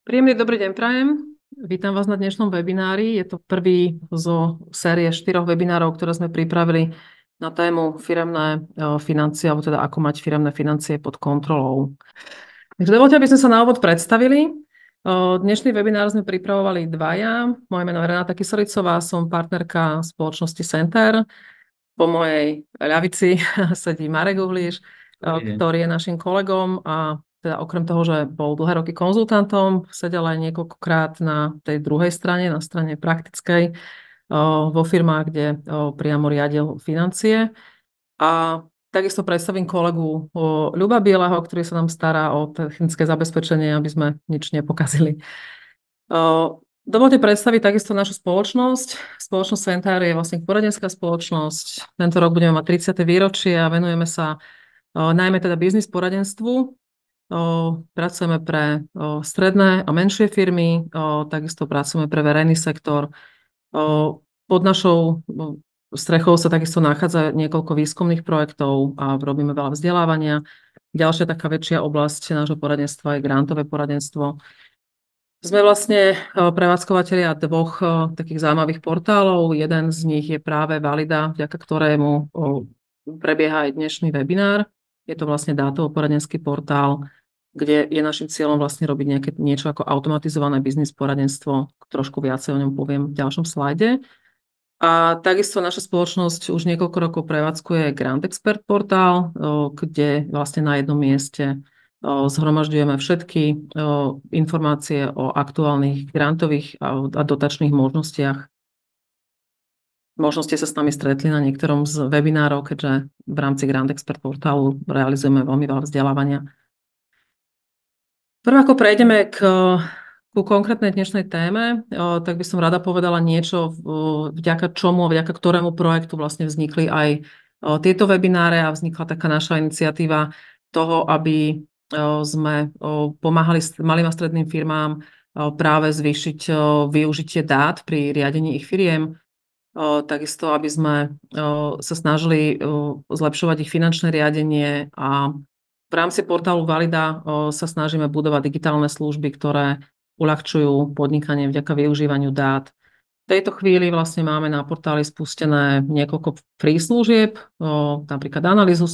Príjemný dobrý deň prajem. Vítam vás na dnešnom webinári. Je to prvý zo série 4 webinárov, ktoré sme pripravili na tému firemné financie, alebo teda ako mať firemné financie pod kontrolou. Takže dovoľte, aby sme sa na úvod predstavili. Dnešný webinár sme pripravovali dvaja. Moje meno je Renáta Kyselicová, som partnerka spoločnosti Center. Po mojej ľavici sedí Marek Uhlíš, ktorý je našim kolegom a teda okrem toho, že bol dlhé roky konzultantom, sedel aj niekoľkokrát na tej druhej strane, na strane praktickej, vo firmách, kde priamo riadil financie. A takisto predstavím kolegu Ľuba Bieleho, ktorý sa nám stará o technické zabezpečenie, aby sme nič nepokazili. Dovolte predstaviť takisto našu spoločnosť. Spoločnosť Center je vlastne poradenská spoločnosť. Tento rok budeme mať 30. výročie a venujeme sa najmä teda biznis poradenstvu. Pracujeme pre stredné a menšie firmy, takisto pracujeme pre verejný sektor. Pod našou strechou sa takisto nachádza niekoľko výskumných projektov a robíme veľa vzdelávania. Ďalšia taká väčšia oblasť nášho poradenstva je grantové poradenstvo. Sme vlastne prevádzkovateľia dvoch takých zaujímavých portálov. Jeden z nich je práve Valida, vďaka ktorému prebieha aj dnešný webinár. Je to vlastne dátovo-poradenský portál, kde je našim cieľom vlastne robiť niečo ako automatizované biznis poradenstvo. Trošku viacej o ňom poviem v ďalšom slajde. A takisto naša spoločnosť už niekoľko rokov prevádzkuje Grant Expert portál, kde vlastne na jednom mieste zhromažďujeme všetky informácie o aktuálnych grantových a dotačných možnostiach. Možno ste sa s nami stretli na niektorom z webinárov, keďže v rámci Grant Expert portálu realizujeme veľmi veľa vzdelávania. Prv ako prejdeme ku konkrétnej dnešnej téme, tak by som rada povedala niečo, vďaka čomu, vďaka ktorému projektu vlastne vznikli aj tieto webináre a vznikla taká naša iniciatíva toho, aby sme pomáhali malým a stredným firmám práve zvýšiť využitie dát pri riadení ich firiem. Takisto, aby sme sa snažili zlepšovať ich finančné riadenie a v rámci portálu Valida sa snažíme budovať digitálne služby, ktoré uľahčujú podnikanie vďaka využívaniu dát. V tejto chvíli vlastne máme na portáli spustené niekoľko free služieb, napríklad analýzu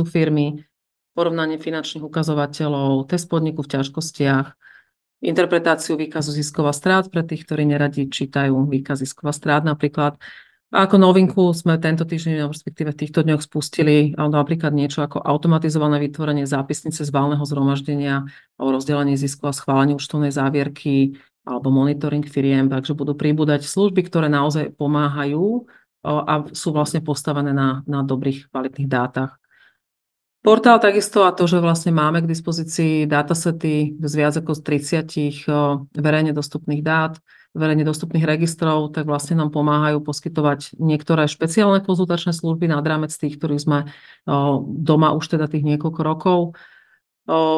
firmy, porovnanie finančných ukazovateľov, test podniku v ťažkostiach, interpretáciu výkazu ziskov a strát pre tých, ktorí neradi čítajú výkaz ziskov a strát napríklad. A ako novinku sme tento týždeň, respektíve v týchto dňoch spustili napríklad niečo ako automatizované vytvorenie zápisnice z valného zhromaždenia o rozdelení ziskov a schválení účtovnej závierky alebo monitoring firiem, takže budú pribúdať služby, ktoré naozaj pomáhajú a sú vlastne postavené na dobrých kvalitných dátach. Portál takisto a to, že vlastne máme k dispozícii datasety z viac ako z 30 verejne dostupných dát, verejne dostupných registrov, tak vlastne nám pomáhajú poskytovať niektoré špeciálne konzultačné služby nad rámec tých, ktorých sme doma už teda tých niekoľko rokov.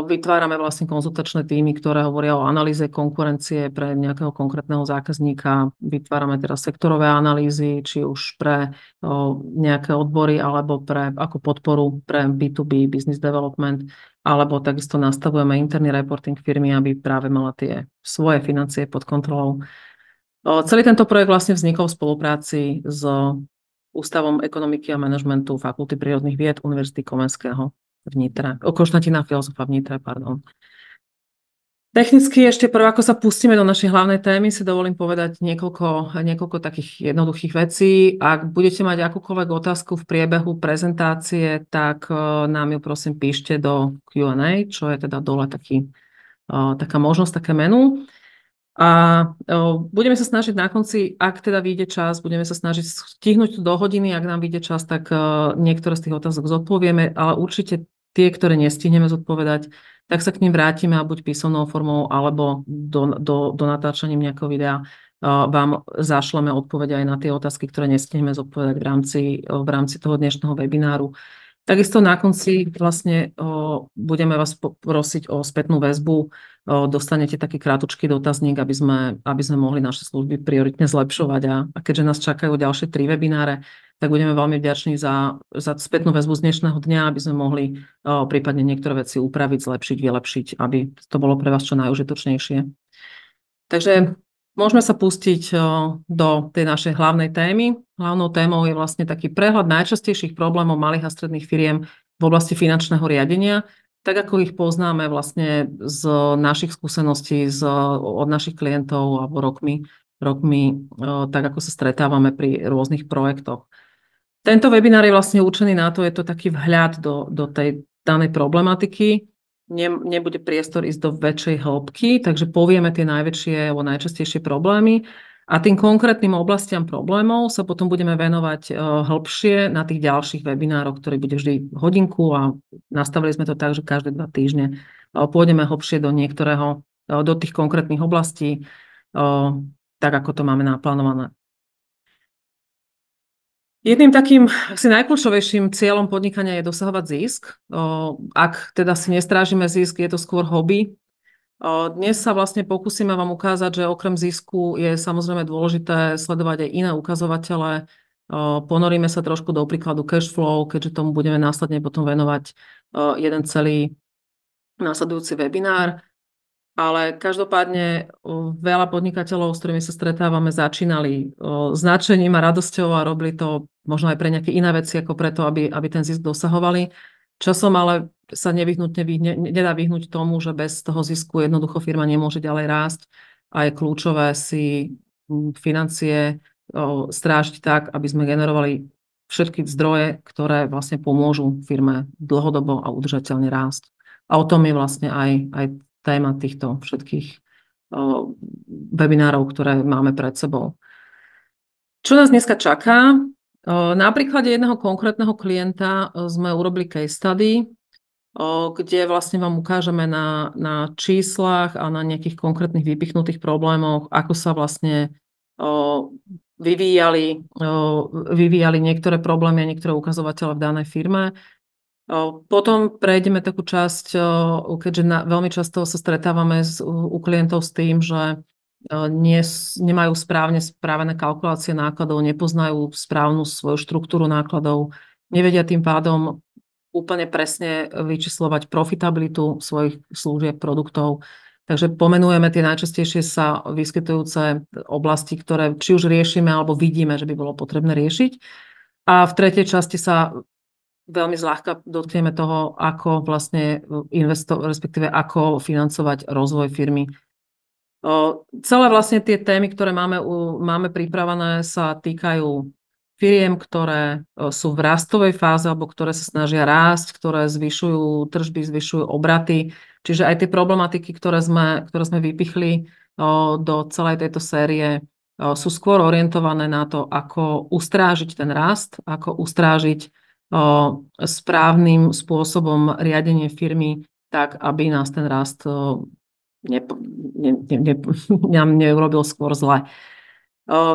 Vytvárame vlastne konzultačné týmy, ktoré hovoria o analýze konkurencie pre nejakého konkrétneho zákazníka. Vytvárame teda sektorové analýzy, či už pre nejaké odbory alebo ako podporu pre B2B, business development, alebo takisto nastavujeme interný reporting firmy, aby práve mala tie svoje financie pod kontrolou. Celý tento projekt vlastne vznikol v spolupráci s Ústavom ekonomiky a manažmentu Fakulty prírodných vied Univerzity Komenského Konštantína filozofa v Nitre, pardon. Technicky ešte prv, ako sa pustíme do našej hlavnej témy, si dovolím povedať niekoľko takých jednoduchých vecí. Ak budete mať akúkoľvek otázku v priebehu prezentácie, tak nám ju prosím píšte do Q&A, čo je teda dole taká možnosť, také menu. A budeme sa snažiť na konci, ak teda vyjde čas, budeme sa snažiť stihnúť do hodiny, ak nám vyjde čas, tak niektoré z tých otázok zodpovieme, ale určite tie, ktoré nestihneme zodpovedať, tak sa k nim vrátime a buď písomnou formou, alebo do natáčaním nejakého videa vám zašleme odpovede aj na tie otázky, ktoré nestihneme zodpovedať v rámci toho dnešného webináru. Takisto na konci vlastne budeme vás prosiť o spätnú väzbu. Dostanete taký krátučký dotazník, aby sme mohli naše služby prioritne zlepšovať. A keďže nás čakajú ďalšie 3 webináre, tak budeme veľmi vďační za spätnú väzbu z dnešného dňa, aby sme mohli prípadne niektoré veci upraviť, zlepšiť, vylepšiť, aby to bolo pre vás čo najužitočnejšie. Takže môžeme sa pustiť do tej našej hlavnej témy. Hlavnou témou je vlastne taký prehľad najčastejších problémov malých a stredných firiem v oblasti finančného riadenia, tak ako ich poznáme vlastne z našich skúseností, od našich klientov alebo rokmi, tak ako sa stretávame pri rôznych projektoch. Tento webinár je vlastne určený na to, je to taký vhľad do tej danej problematiky. Nebude priestor ísť do väčšej hĺbky, takže povieme tie najväčšie alebo najčastejšie problémy a tým konkrétnym oblastiam problémov sa potom budeme venovať hĺbšie na tých ďalších webinároch, ktorý bude vždy hodinku a nastavili sme to tak, že každé 2 týždne pôjdeme hĺbšie do tých konkrétnych oblastí, tak ako to máme naplánované. Jedným takým asi najkľúčovejším cieľom podnikania je dosahovať zisk. Ak teda si nestrážime zisk, je to skôr hobby. Dnes sa vlastne pokúsime vám ukázať, že okrem zisku je samozrejme dôležité sledovať aj iné ukazovatele. Ponoríme sa trošku do príkladu cash flow, keďže tomu budeme následne potom venovať jeden celý následujúci webinár. Ale každopádne veľa podnikateľov, s ktorými sa stretávame, začínali s nadšením a radosťou a robili to možno aj pre nejaké iné veci, ako preto, aby ten zisk dosahovali. Časom ale sa nevyhnutne nedá vyhnúť tomu, že bez toho zisku jednoducho firma nemôže ďalej rásť a je kľúčové si financie strážiť tak, aby sme generovali všetky zdroje, ktoré vlastne pomôžu firme dlhodobo a udržateľne rásť. A o tom je vlastne aj téma týchto všetkých webinárov, ktoré máme pred sebou. Čo nás dneska čaká? Na príklade jedného konkrétneho klienta sme urobili case study, kde vlastne vám ukážeme na číslach a na nejakých konkrétnych vypichnutých problémoch, ako sa vlastne vyvíjali niektoré problémy a niektoré ukazovatele v danej firme. Potom prejdeme takú časť, keďže veľmi často sa stretávame u klientov s tým, že nemajú správne spravené kalkulácie nákladov, nepoznajú správnu svoju štruktúru nákladov, nevedia tým pádom úplne presne vyčíslovať profitabilitu svojich služieb, produktov. Takže pomenujeme tie najčastejšie sa vyskytujúce oblasti, ktoré či už riešime, alebo vidíme, že by bolo potrebné riešiť. A v tretej časti sa veľmi zľahka dotkneme toho, ako vlastne respektíve ako financovať rozvoj firmy. Celé vlastne tie témy, ktoré máme pripravené, sa týkajú firiem, ktoré sú v rastovej fáze alebo ktoré sa snažia rásť, ktoré zvyšujú tržby, zvyšujú obraty. Čiže aj tie problematiky, ktoré sme vypichli do celej tejto série, sú skôr orientované na to, ako ustrážiť ten rast, ako ustrážiť správnym spôsobom riadenie firmy tak, aby nás ten rast neurobil skôr zle.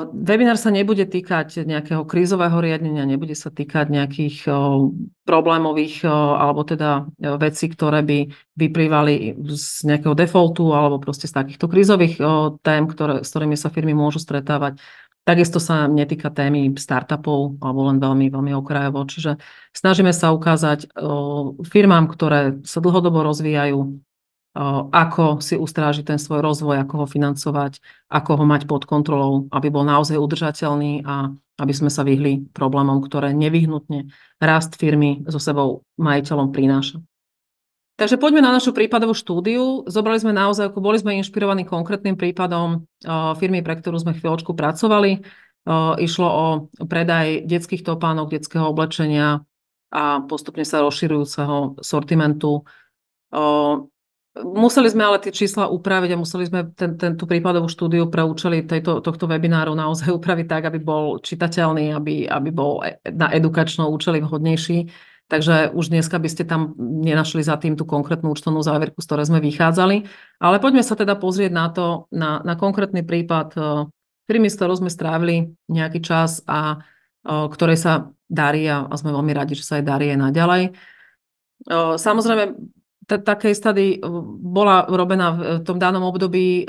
Webinár sa nebude týkať nejakého krízového riadenia, nebude sa týkať nejakých problémových alebo teda vecí, ktoré by vyplývali z nejakého defaultu alebo proste z takýchto krízových tém, s ktorými sa firmy môžu stretávať. Takisto sa netýka témy startupov alebo len veľmi, veľmi okrajovo. Čiže snažíme sa ukázať firmám, ktoré sa dlhodobo rozvíjajú, ako si ustrážiť ten svoj rozvoj, ako ho financovať, ako ho mať pod kontrolou, aby bol naozaj udržateľný a aby sme sa vyhli problémom, ktoré nevyhnutne rast firmy so sebou majiteľom prináša. Takže poďme na našu prípadovú štúdiu. Boli sme inšpirovaní konkrétnym prípadom firmy, pre ktorú sme chvíľočku pracovali. Išlo o predaj detských topánok, detského oblečenia a postupne sa rozširujúceho sortimentu. Museli sme ale tie čísla upraviť a museli sme tú prípadovú štúdiu pre účely tohto webináru naozaj upraviť tak, aby bol čitateľný, aby bol na edukačné účely vhodnejší. Takže už dneska by ste tam nenašli za tým tú konkrétnu účtovnú záverku, z ktorej sme vychádzali. Ale poďme sa teda pozrieť na konkrétny prípad firmy, s ktorou sme strávili nejaký čas a ktorej sa darí a sme veľmi radi, že sa aj darí aj naďalej. Samozrejme, Tá case study bola robená v tom danom období.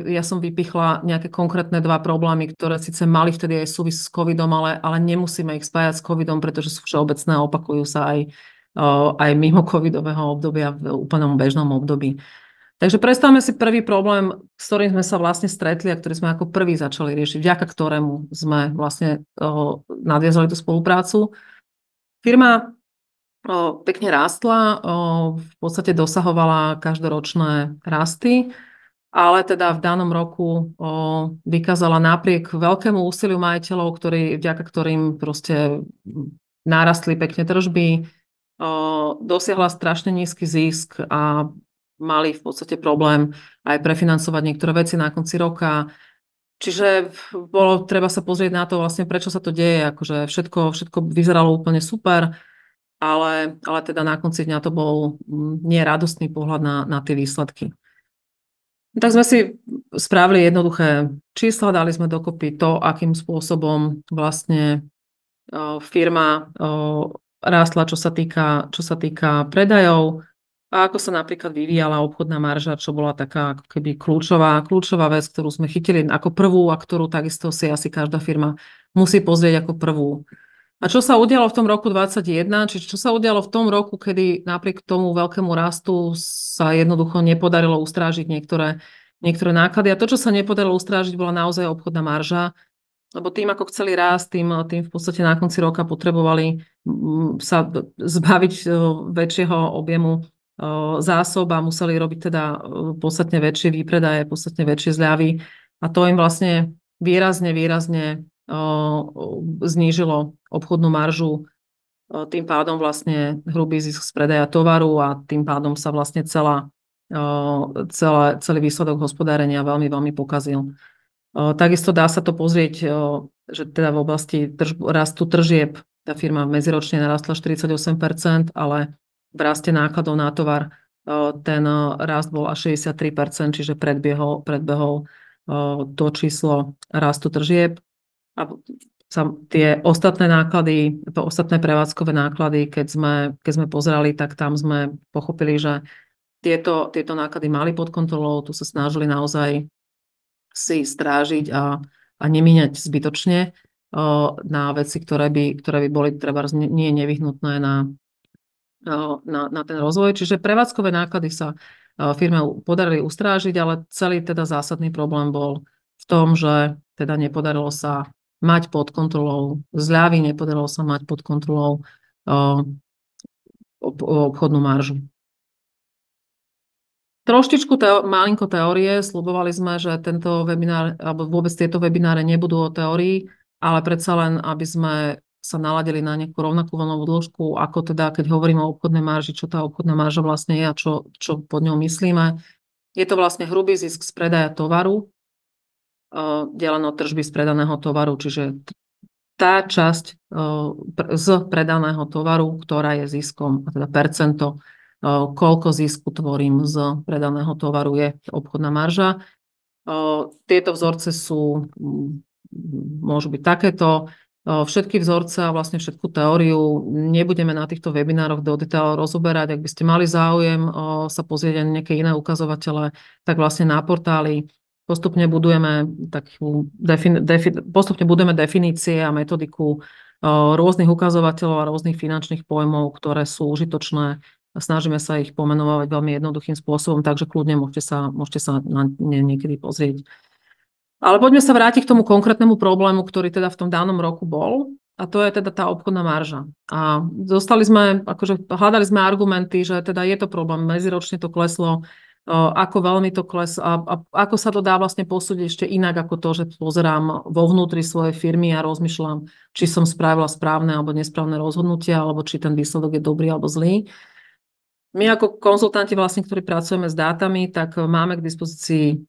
Ja som vypichla nejaké konkrétne dva problémy, ktoré síce mali vtedy aj súvis s covidom, ale nemusíme ich spájať s covidom, pretože sú všeobecné a opakujú sa aj mimo covidového obdobia v úplnom bežnom období. Takže predstavme si prvý problém, s ktorým sme sa vlastne stretli a ktorý sme ako prvý začali riešiť, vďaka ktorému sme vlastne nadviazali tú spoluprácu. Firma pekne rástla, v podstate dosahovala každoročné rasty, ale teda v danom roku vykázala napriek veľkému úsiliu majiteľov, vďaka ktorým proste narastli pekne tržby, dosiahla strašne nízky zisk a mali v podstate problém aj prefinancovať niektoré veci na konci roka. Čiže bolo treba sa pozrieť na to vlastne, prečo sa to deje, akože všetko vyzeralo úplne super, ale teda na konci dňa to bol nie radostný pohľad na tie výsledky. Tak sme si spravili jednoduché čísla, dali sme dokopy to, akým spôsobom vlastne firma rástla, čo sa týka predajov a ako sa napríklad vyvíjala obchodná marža, čo bola taká ako keby kľúčová vec, ktorú sme chytili ako prvú a ktorú takisto si asi každá firma musí pozrieť ako prvú. A čo sa udialo v tom roku 2021, čiže čo sa udialo v tom roku, kedy napriek tomu veľkému rastu sa jednoducho nepodarilo ustrážiť niektoré náklady. A to, čo sa nepodarilo ustrážiť, bola naozaj obchodná marža, lebo tým, ako chceli rásť, tým v podstate na konci roka potrebovali sa zbaviť väčšieho objemu zásob a museli robiť teda podstatne väčšie výpredaje, podstatne väčšie zľavy. A to im vlastne výrazne znížilo obchodnú maržu, tým pádom vlastne hrubý zisk z predaja tovaru a tým pádom sa vlastne celý výsledok hospodárenia veľmi, veľmi pokazil. Takisto dá sa to pozrieť, že teda v oblasti rastu tržieb tá firma medziročne narastla 48%, ale v raste nákladov na tovar ten rast bol až 63%, čiže predbehol to číslo rastu tržieb. A tie ostatné náklady, ostatné prevádzkové náklady, keď sme pozerali, tak tam sme pochopili, že tieto náklady mali pod kontrolou, tu sa snažili naozaj si strážiť a nemíňať zbytočne na veci, ktoré by boli treba nie nevyhnutné na ten rozvoj. Čiže prevádzkové náklady sa firme podarili ustrážiť, ale celý teda zásadný problém bol v tom, že teda nepodarilo sa mať pod kontrolou zľavy, nepodarilo sa mať pod kontrolou obchodnú maržu. Troštičku malinko teórie. Sľubovali sme, že tento webinár, alebo vôbec tieto webináre nebudú o teórii, ale predsa len, aby sme sa naladili na nejakú rovnakú vlnovú dĺžku, ako teda, keď hovoríme o obchodnej marži, čo tá obchodná marža vlastne je a čo pod ňou myslíme. Je to vlastne hrubý zisk z predaja tovaru, deleno tržby z predaného tovaru, čiže tá časť z predaného tovaru, ktorá je ziskom, a teda percento, koľko zisku tvorím z predaného tovaru, je obchodná marža. Tieto vzorce môžu byť takéto. Všetky vzorce a vlastne všetku teóriu nebudeme na týchto webinároch do detailov rozoberať. Ak by ste mali záujem sa pozrieť aj na nejaké iné ukazovatele, tak vlastne na portáli postupne budujeme definície a metodiku rôznych ukazovateľov a rôznych finančných pojmov, ktoré sú užitočné. Snažíme sa ich pomenovať veľmi jednoduchým spôsobom, takže kľudne môžete sa na ne niekedy pozrieť. Ale poďme sa vrátiť k tomu konkrétnemu problému, ktorý teda v tom danom roku bol, a to je teda tá obchodná marža. A hľadali sme argumenty, že teda je to problém, medziročne to kleslo, ako veľmi to kleslo a ako sa to dá vlastne posúdiť ešte inak ako to, že pozerám vo vnútri svojej firmy a rozmýšľam, či som spravila správne alebo nesprávne rozhodnutia, alebo či ten výsledok je dobrý alebo zlý. My ako konzultanti vlastne, ktorí pracujeme s dátami, tak máme k dispozícii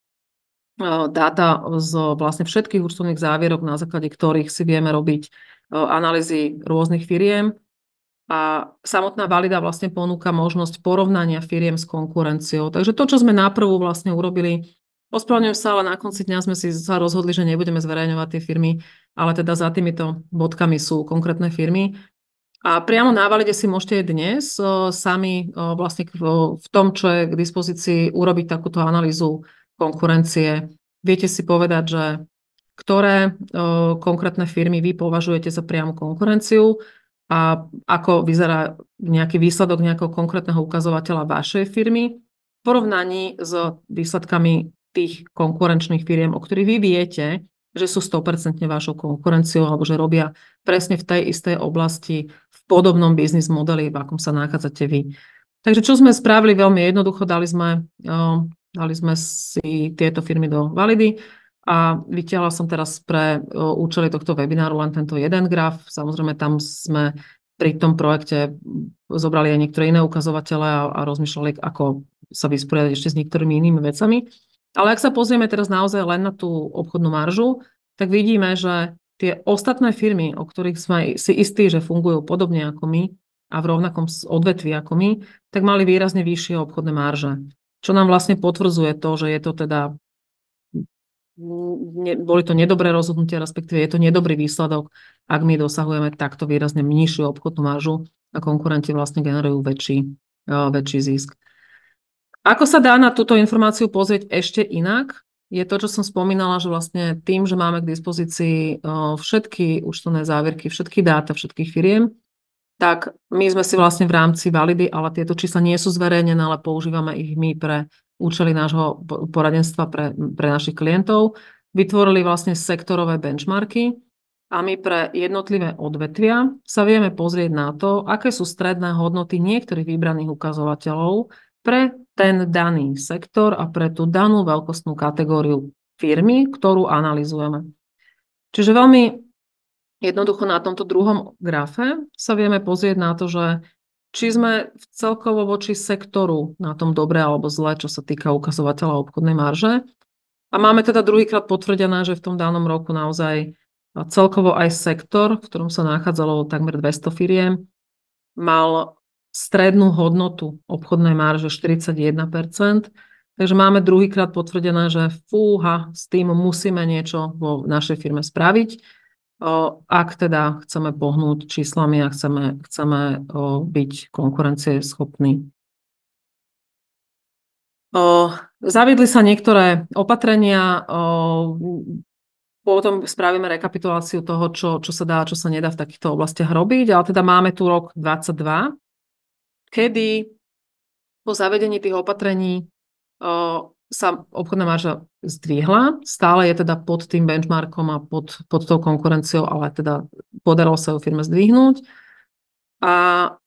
dáta z vlastne všetkých účtovných závierok, na základe ktorých si vieme robiť analýzy rôznych firiem. A samotná Valida vlastne ponúka možnosť porovnania firiem s konkurenciou. Takže to, čo sme naprvu vlastne urobili, ospravedlňujem sa, ale na konci dňa sme sa rozhodli, že nebudeme zverejňovať tie firmy, ale teda za týmito bodkami sú konkrétne firmy. A priamo na Valide si môžete dnes sami vlastne v tom, čo je k dispozícii, urobiť takúto analýzu konkurencie. Viete si povedať, že ktoré konkrétne firmy vy považujete za priamu konkurenciu a ako vyzerá nejaký výsledok nejakého konkrétneho ukazovateľa vašej firmy v porovnaní s výsledkami tých konkurenčných firiem, o ktorých vy viete, že sú 100% vašou konkurenciou alebo že robia presne v tej istej oblasti v podobnom biznis modeli, v akom sa nachádzate vy. Takže čo sme spravili veľmi jednoducho, dali sme si tieto firmy do Validy a vytiahla som teraz pre účely tohto webináru len tento jeden graf. Samozrejme, tam sme pri tom projekte zobrali aj niektoré iné ukazovatele a rozmýšľali, ako sa vysporiadať ešte s niektorými inými vecami. Ale ak sa pozrieme teraz naozaj len na tú obchodnú maržu, tak vidíme, že tie ostatné firmy, o ktorých sme si istí, že fungujú podobne ako my a v rovnakom odvetví ako my, tak mali výrazne vyššie obchodné marže. Čo nám vlastne potvrdzuje to, že je to teda boli to nedobré rozhodnutia, respektíve je to nedobrý výsledok, ak my dosahujeme takto výrazne nižšiu obchodnú maržu a konkurenti vlastne generujú väčší zisk. Ako sa dá na túto informáciu pozrieť ešte inak? Je to, čo som spomínala, že vlastne tým, že máme k dispozícii všetky účtovné závierky, všetky dáta, všetkých firiem, tak my sme si vlastne v rámci Validy, ale tieto čísla nie sú zverejnené, ale používame ich my pre účely nášho poradenstva pre našich klientov, vytvorili vlastne sektorové benchmarky a my pre jednotlivé odvetvia sa vieme pozrieť na to, aké sú stredné hodnoty niektorých vybraných ukazovateľov pre ten daný sektor a pre tú danú veľkostnú kategóriu firmy, ktorú analyzujeme. Čiže veľmi jednoducho na tomto druhom grafe sa vieme pozrieť na to, že či sme celkovo voči sektoru na tom dobre alebo zle, čo sa týka ukazovateľa obchodnej marže. A máme teda druhýkrát potvrdené, že v tom danom roku naozaj celkovo aj sektor, v ktorom sa nachádzalo takmer 200 firiem, mal strednú hodnotu obchodnej marže 41%. Takže máme druhýkrát potvrdené, že fúha, s tým musíme niečo vo našej firme spraviť, ak teda chceme pohnúť číslami a chceme byť konkurencieschopní. Zaviedli sa niektoré opatrenia, potom spravíme rekapituláciu toho, čo sa dá, čo sa nedá v takýchto oblastiach robiť, ale teda máme tu rok 2022, kedy po zavedení tých opatrení sa obchodná marža zdvihla. Stále je teda pod tým benchmarkom a pod tou konkurenciou, ale teda podarilo sa ju firme zdvihnúť. A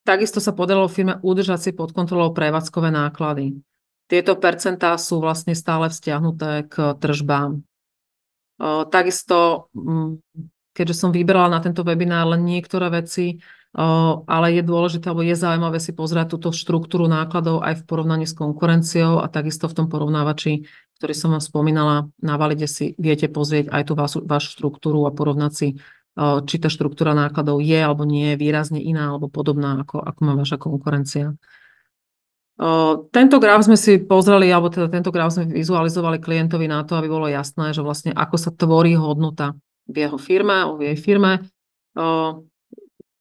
takisto sa podarilo firme udržať si pod kontrolou prevádzkové náklady. Tieto percentá sú vlastne stále vzťahnuté k tržbám. Takisto, keďže som vybrala na tento webinár len niektoré veci, ale je dôležité, alebo je zaujímavé si pozrieť túto štruktúru nákladov aj v porovnaní s konkurenciou a takisto v tom porovnávači, ktorý som vám spomínala, na Valide si viete pozrieť aj tú vašu štruktúru a porovnať si, či tá štruktúra nákladov je alebo nie je výrazne iná alebo podobná, ako má vaša konkurencia. Tento graf sme si pozreli, alebo teda tento graf sme vizualizovali klientovi na to, aby bolo jasné, že vlastne ako sa tvorí hodnota v jeho firme, v jej firme,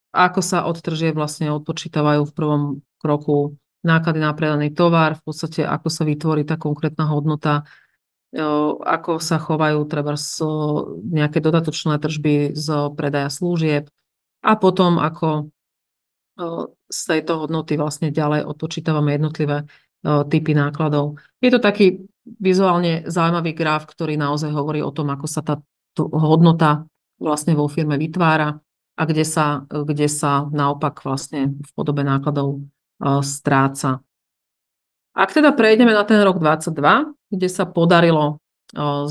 ako sa od tržieb vlastne odpočítavajú v prvom kroku náklady na predaný tovar, v podstate ako sa vytvorí tá konkrétna hodnota, ako sa chovajú trebárs nejaké dodatočné tržby z predaja služieb a potom ako z tejto hodnoty vlastne ďalej odpočítavame jednotlivé typy nákladov. Je to taký vizuálne zaujímavý graf, ktorý naozaj hovorí o tom, ako sa tá hodnota vlastne vo firme vytvára a kde sa naopak vlastne v podobe nákladov stráca. Ak teda prejdeme na ten rok 2022, kde sa podarilo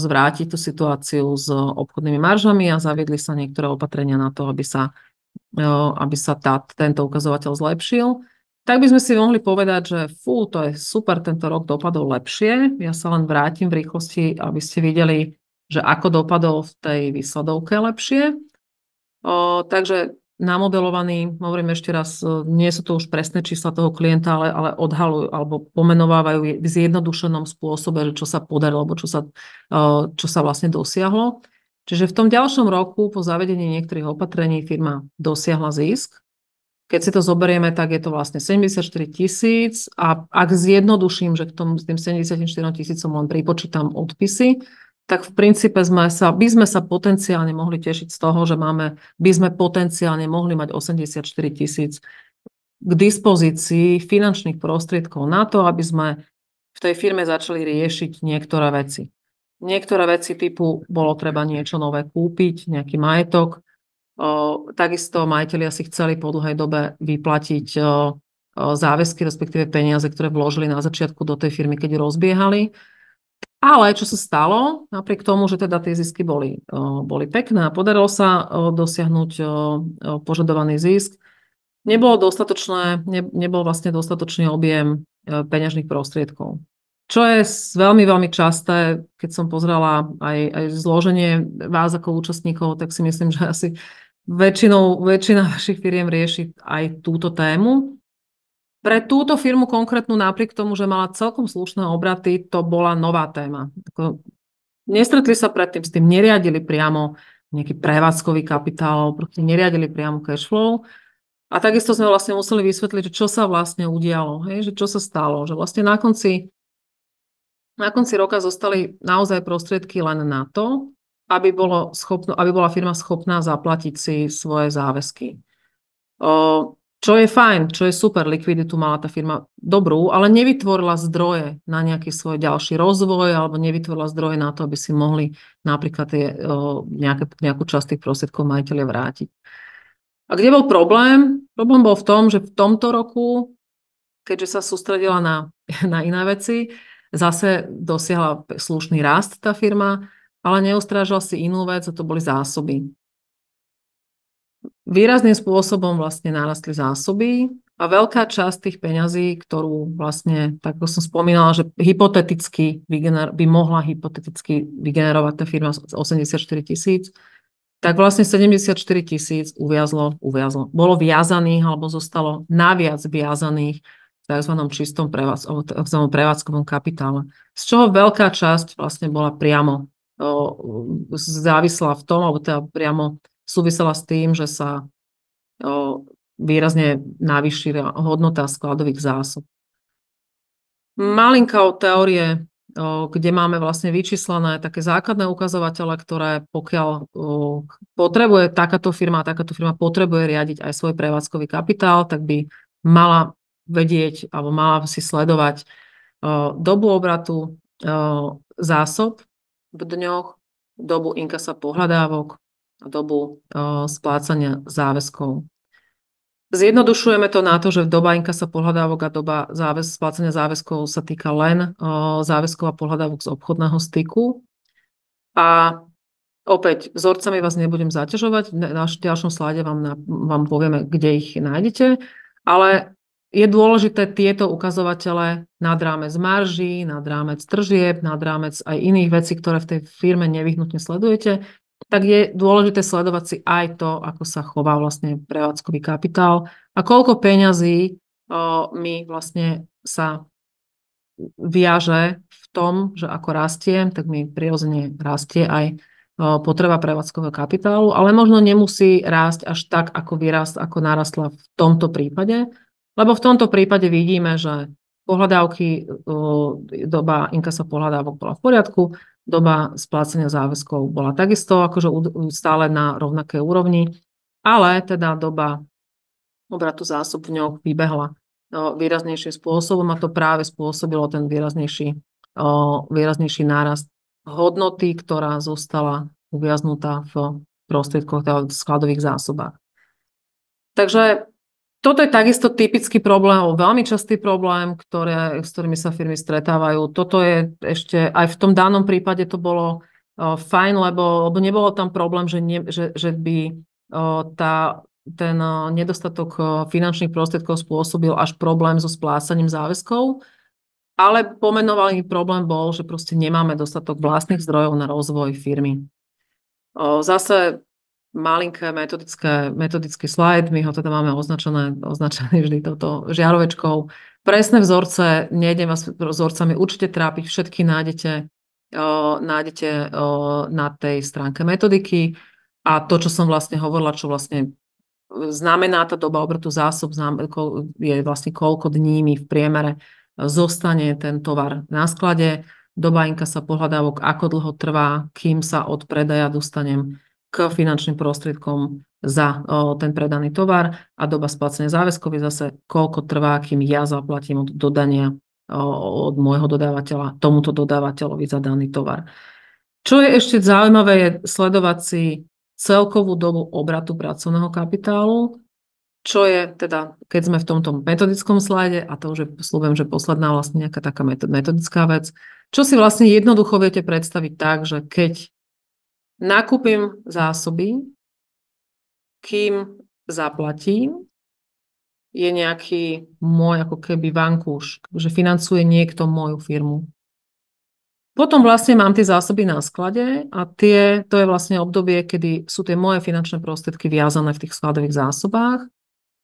zvrátiť tú situáciu s obchodnými maržami a zaviedli sa niektoré opatrenia na to, aby sa tento ukazovateľ zlepšil, tak by sme si mohli povedať, že to je super, tento rok dopadol lepšie. Ja sa len vrátim v rýchlosti, aby ste videli, že ako dopadol v tej výsledovke lepšie. Takže namodelovaný, hovorím ešte raz, nie sú to už presné čísla toho klienta, ale odhalujú alebo pomenovávajú v zjednodušenom spôsobe, že čo sa podarilo, alebo čo sa vlastne dosiahlo. Čiže v tom ďalšom roku po zavedení niektorých opatrení firma dosiahla zisk. Keď si to zoberieme, tak je to vlastne 74 000 a ak zjednoduším, že s tým 74 000 len pripočítam odpisy, tak v princípe by sme sa potenciálne mohli tešiť z toho, že by sme potenciálne mohli mať 84 000 k dispozícii finančných prostriedkov na to, aby sme v tej firme začali riešiť niektoré veci. Niektoré veci typu bolo treba niečo nové kúpiť, nejaký majetok. Takisto majitelia si chceli po dlhej dobe vyplatiť záväzky, respektíve peniaze, ktoré vložili na začiatku do tej firmy, keď rozbiehali. Ale čo sa stalo, napriek tomu, že teda tie zisky boli pekné a podarilo sa dosiahnuť požadovaný zisk, nebol vlastne dostatočný objem peňažných prostriedkov. Čo je veľmi, veľmi časté, keď som pozrela aj zloženie vás ako účastníkov, tak si myslím, že asi väčšina vašich firiem rieši aj túto tému. Pre túto firmu konkrétnu, napriek tomu, že mala celkom slušné obraty, to bola nová téma. Nestretli sa predtým s tým, neriadili priamo nejaký prevádzkový kapitál, proste neriadili priamo cash flow. A takisto sme vlastne museli vysvetliť, že čo sa vlastne udialo, že čo sa stalo, že vlastne na konci roka zostali naozaj prostriedky len na to, aby bola firma schopná zaplatiť si svoje záväzky. Čo je fajn, čo je super, likviditu mala tá firma dobrú, ale nevytvorila zdroje na nejaký svoj ďalší rozvoj alebo nevytvorila zdroje na to, aby si mohli napríklad nejakú časť tých prostriedkov majiteľe vrátiť. A kde bol problém? Problém bol v tom, že v tomto roku, keďže sa sústredila na iné veci, zase dosiahla slušný rast tá firma, ale neustrážila si inú vec a to boli zásoby. Výrazným spôsobom vlastne narastli zásoby a veľká časť tých peňazí, ktorú vlastne, tak ako som spomínala, že by mohla hypoteticky vygenerovať tá firma 84 000, tak vlastne 74 000 uviazlo. Bolo viazaných alebo zostalo naviac viazaných v tzv. Čistom prevádzkovom kapitále. Z čoho veľká časť vlastne bola priamo závislá v tom, alebo teda priamo súvisela s tým, že sa výrazne navýšila hodnota skladových zásob. Malinka o teórie, kde máme vlastne vyčíslené také základné ukazovatele, ktoré pokiaľ potrebuje takáto firma potrebuje riadiť aj svoj prevádzkový kapitál, tak by mala vedieť alebo mala si sledovať dobu obratu, zásob v dňoch, dobu inkasa pohľadávok a dobu splácania záväzkov. Zjednodušujeme to na to, že doba inkasa pohľadávok a doba splácania záväzkov sa týka len záväzkov a pohľadávok z obchodného styku. A opäť, vzorcami vás nebudem zaťažovať, na ďalšom slajde vám povieme, kde ich nájdete, ale je dôležité tieto ukazovatele nad rámec marží, nad rámec tržieb, nad rámec aj iných vecí, ktoré v tej firme nevyhnutne sledujete, tak je dôležité sledovať si aj to, ako sa chová vlastne prevádzkový kapitál a koľko peňazí mi vlastne sa viaže v tom, že ako rastiem, tak mi prirodzene rastie aj potreba prevádzkového kapitálu, ale možno nemusí rásť až tak, ako narastla v tomto prípade, lebo v tomto prípade vidíme, že pohľadávky, doba inkasa pohľadávok bola v poriadku, doba splácenia záväzkov bola takisto akože stále na rovnakej úrovni, ale teda doba obratu zásob v ňoch vybehla výraznejším spôsobom a to práve spôsobilo ten výraznejší nárast hodnoty, ktorá zostala uviaznutá v prostriedkoch, teda v skladových zásobách. Takže toto je takisto typický problém, veľmi častý problém, s ktorými sa firmy stretávajú. Toto je ešte, aj v tom danom prípade to bolo fajn, lebo nebolo tam problém, že by ten nedostatok finančných prostriedkov spôsobil až problém so splácaním záväzkov, ale pomenovaný problém bol, že proste nemáme dostatok vlastných zdrojov na rozvoj firmy. Zase malinké metodický slajd, my ho teda máme označený vždy touto žiarovečkou. Presné vzorce, nejdem vás vzorcami určite trápiť, všetky nájdete na tej stránke metodiky a to, čo som vlastne hovorila, čo vlastne znamená tá doba obratu zásob, je vlastne koľko dní mi v priemere zostane ten tovar na sklade, doba inkasa pohľadávok, ako dlho trvá, kým sa od predaja dostanem k finančným prostriedkom za ten predaný tovar a doba splácenia záväzkov je zase koľko trvá, kým ja zaplatím od dodania od môjho dodávateľa tomuto dodávateľovi za daný tovar. Čo je ešte zaujímavé, je sledovať si celkovú dobu obratu pracovného kapitálu, čo je teda, keď sme v tomto metodickom slajde, a to už je, sľubujem, že posledná vlastne nejaká taká metodická vec, čo si vlastne jednoducho viete predstaviť tak, že keď nakúpim zásoby, kým zaplatím, je nejaký môj ako keby vankúš, že financuje niekto moju firmu. Potom vlastne mám tie zásoby na sklade a to je vlastne obdobie, kedy sú tie moje finančné prostriedky viazané v tých skladových zásobách.